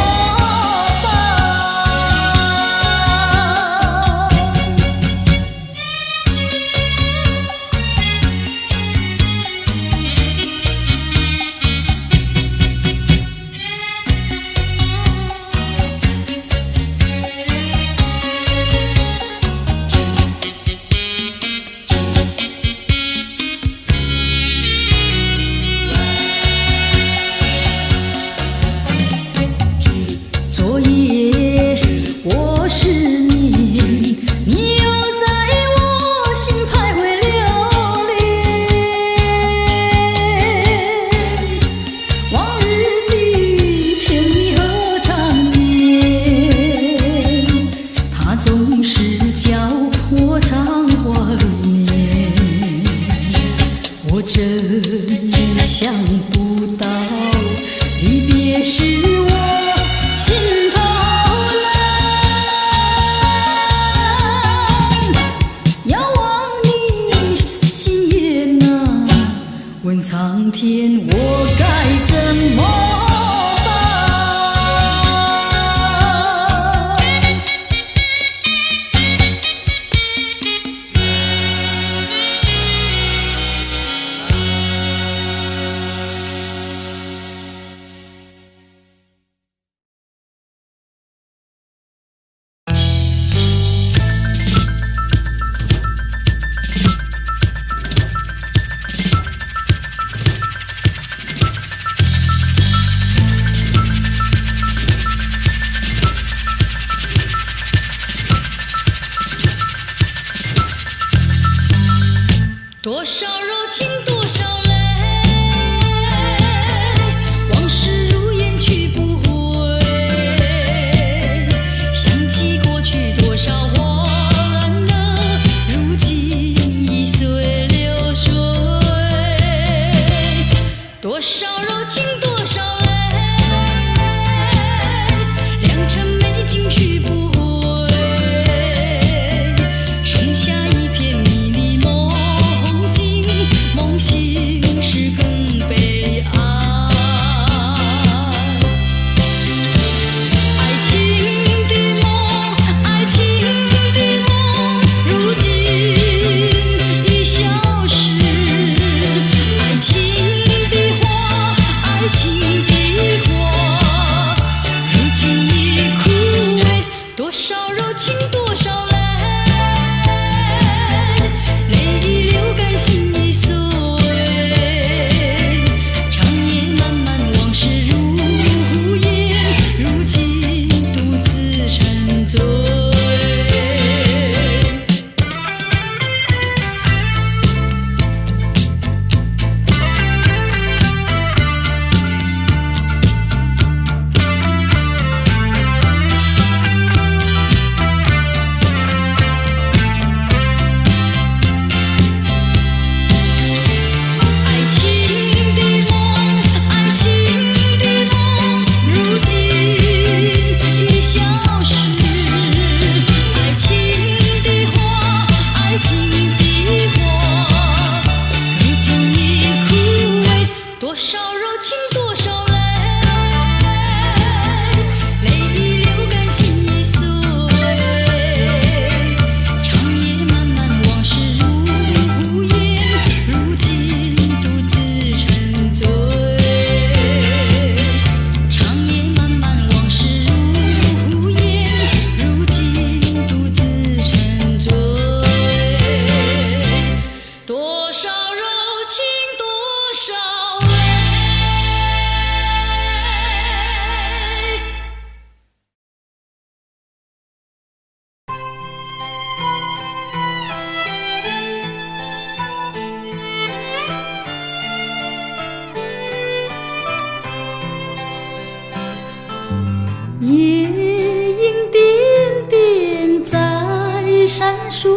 苍天，我该怎么多少柔情多少泪，往事如烟去不回。想起过去多少火烂了，如今已随流水。多少柔情多少泪，良辰美景去不回，剩下一片迷离梦。
夜莺点点在闪烁，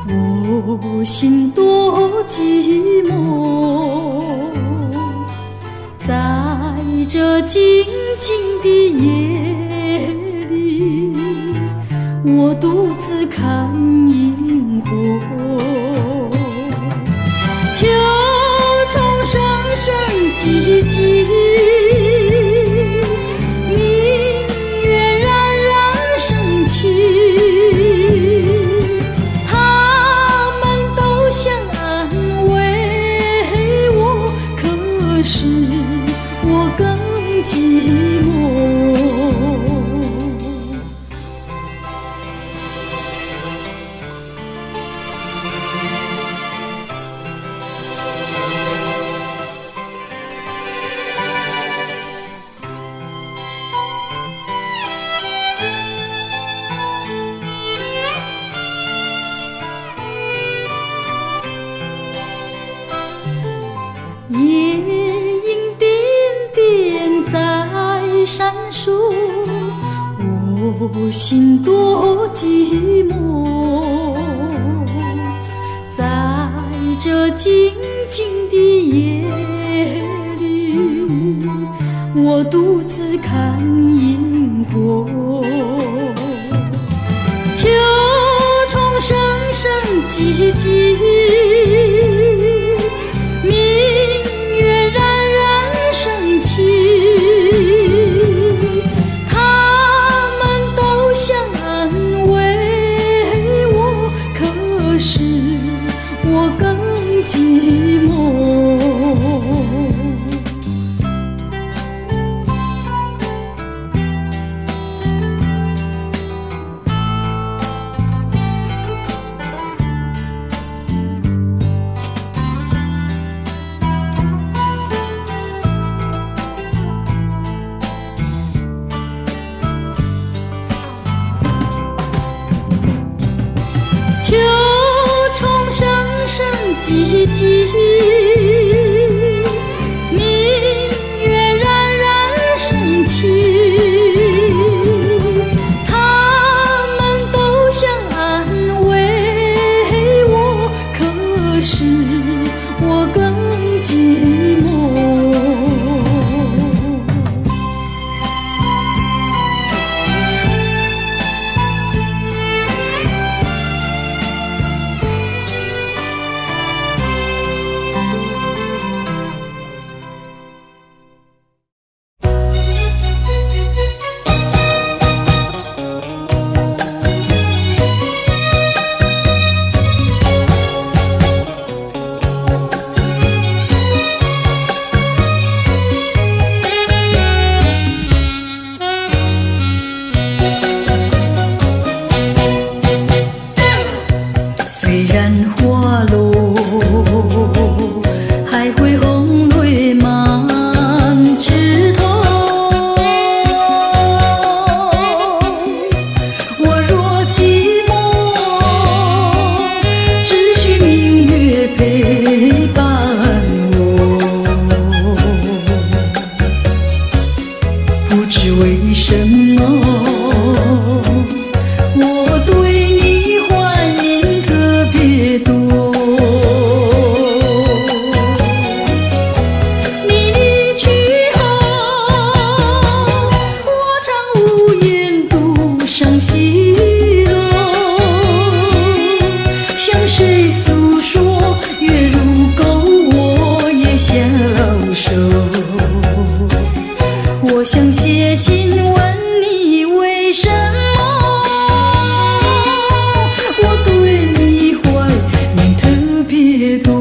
我心多寂寞。在这静静的夜里，我独自看萤火。秋虫声声唧唧，明月冉冉升起，他们都想安慰我，可是我更寂寞。夜莺点点在闪烁，我心多寂寞。在这静静的夜里，我独自看萤火。秋虫声声唧唧，他们都想安慰我，可是我更寂寞。秋虫声声唧唧，明月冉冉升起，他们都想安慰我，可是我更寂寞。虽然花落，还会红泪满枝头。我若寂寞，只需明月陪伴我。不知为什么，我对你欢迎特别多。你离去后，我常无言独上西楼。向谁诉说，月如钩，我也消瘦。我想写信问你为什么，我对你怀念特别多。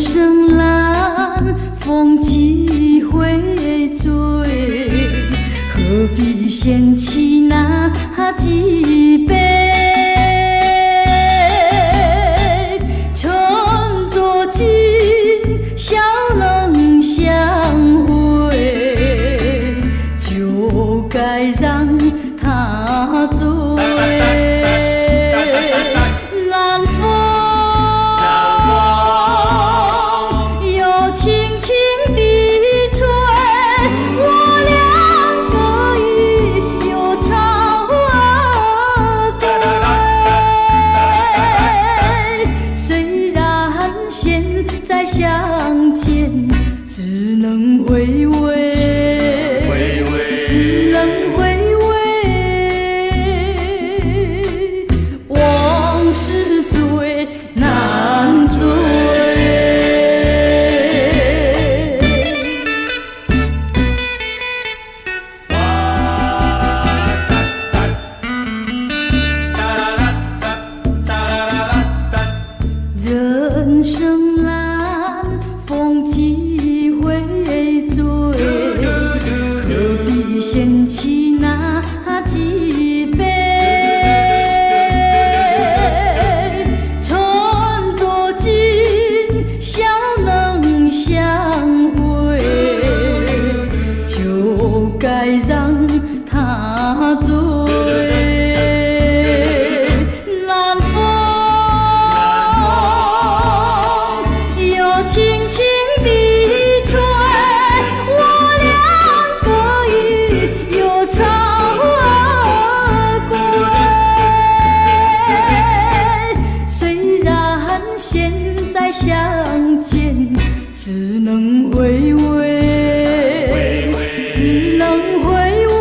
生蓝，风几回追，何必嫌弃那几杯？趁作今，笑能相会，就该让他醉。蓝风又轻轻地吹，我两个已又朝归。虽然现在相见，只能回味，只能回味。往事最难追。人生蓝，风几回追，何必嫌弃那几杯？趁作今，笑能相会，就该让他醉。蓝风又轻轻地吹，我两个已又朝归。虽然现在相见，只能回味，只能回味。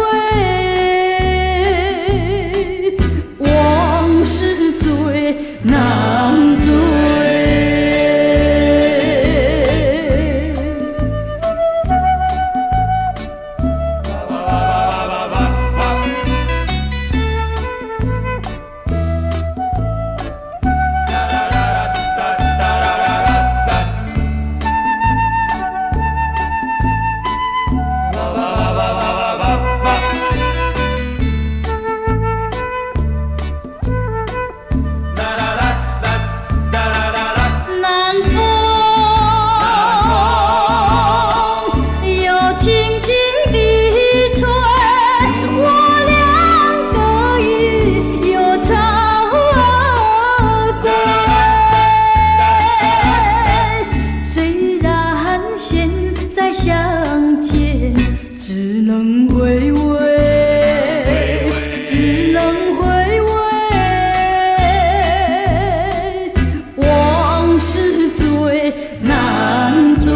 往事最难追。南风又轻轻地吹，我两个已又朝归。虽然现在相见，只能回味，只能回味。往事最难追。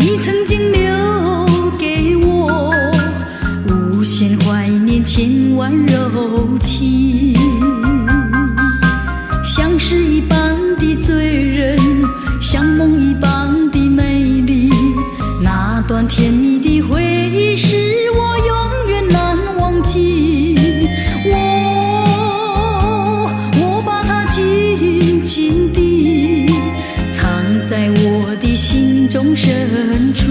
你曾经留给我无限怀念，千万柔情，像诗一般的醉人，像梦一般的美丽。那段甜蜜的回忆是我永远难忘记。我把它紧紧地藏在我的心中深处，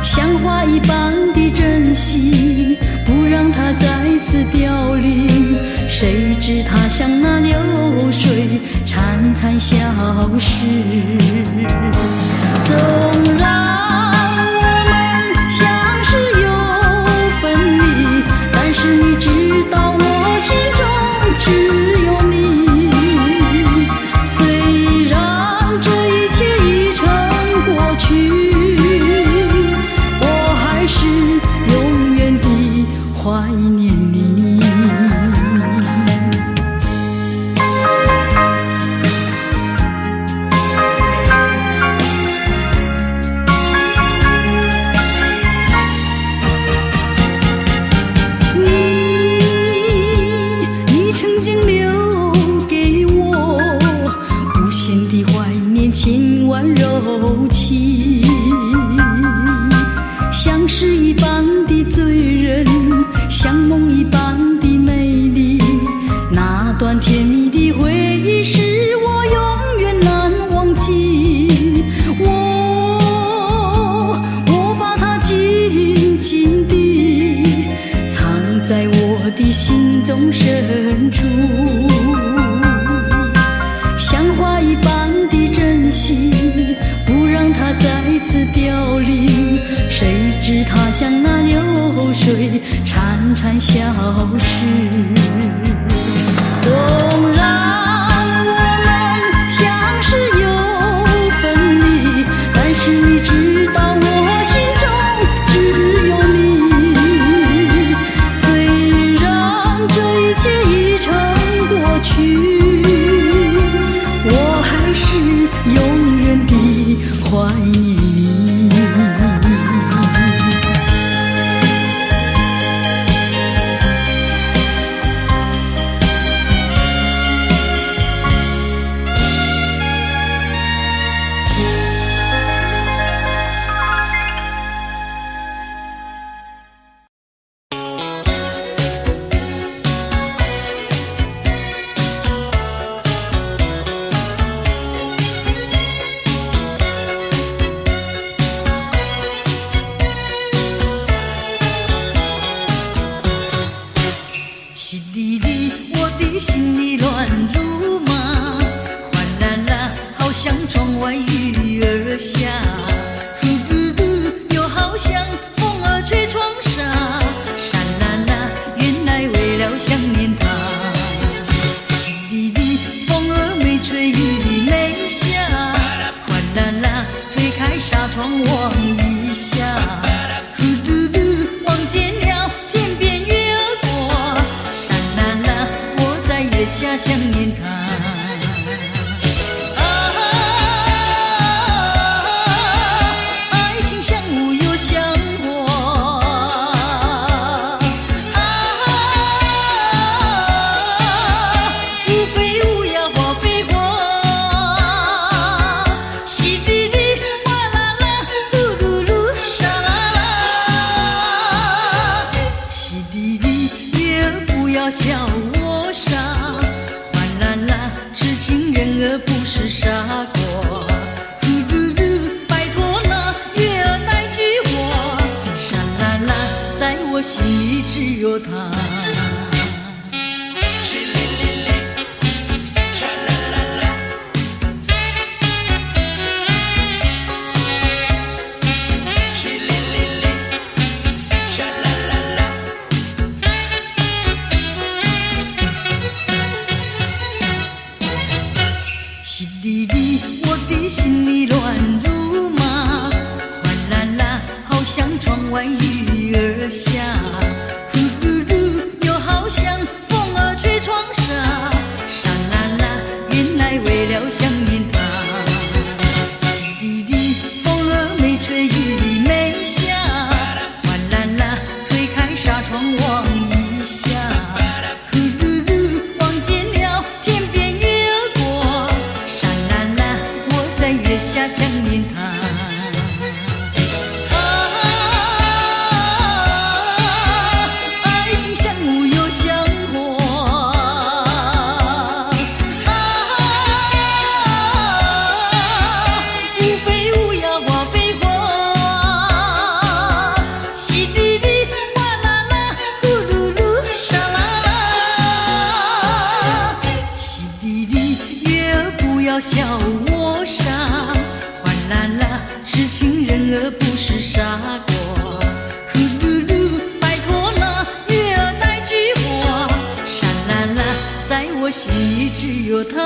像花一般的珍惜，不让它再次凋零。谁知它像那流水，潺潺消失。纵然我们相识又分离，但是你知道我心中只有你。虽然这一切已成过去，情，像诗一般的醉人，像梦一般的美丽。那段甜蜜的回忆是我永远难忘记。我把它紧紧地藏在我的心中深处，像花一般的珍惜，不让它再次凋零。谁知它像那流水潺潺消失。纵然我们相识又分离，但是你知道我心中只有你。虽然这一切已成过去，我还是永远地怀念你。
淅沥沥，我的心里乱如麻，哗啦啦，好像窗外雨儿下，呼噜噜，又好像风儿吹窗纱，沙啦啦，原来为了想念他。淅沥沥，风儿没吹，雨没下，哗啦啦，推开纱窗望一下，呼噜噜，望见了天边月儿过。月下想念他，爱情像雾又像火，无非无呀花非花，淅沥沥，哗啦啦，噜噜噜，沙啦啦，淅沥沥，月儿不要笑我傻。痴情人儿不是傻瓜，呼噜噜，拜托那月儿来救我，沙啦啦，在我心里只有他。淅沥沥，我的心里乱如麻，哗啦啦，好像窗外雨儿下，呼噜噜，又好像风儿吹窗纱，沙啦啦，原来为了想念他。淅沥沥，风儿没吹，雨没下，哗啦啦，推开纱窗望一下，呼噜噜，望见了天边月儿过。在月下想念他，爱情像雾又像火，无非无呀花非花，淅沥沥，哗啦啦，呼噜噜，沙啦啦，淅沥沥，月儿不要笑我傻，哗啦啦，痴情人儿不是傻瓜，呼噜噜，拜托那月儿来救我，沙啦啦，在我心里只有他。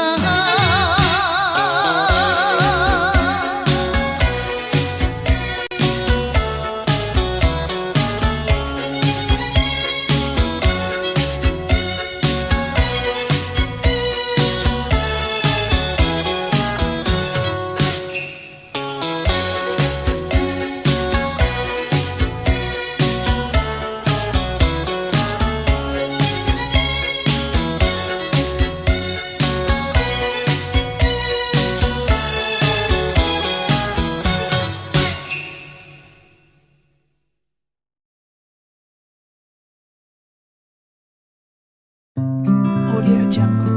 Audio Jungle。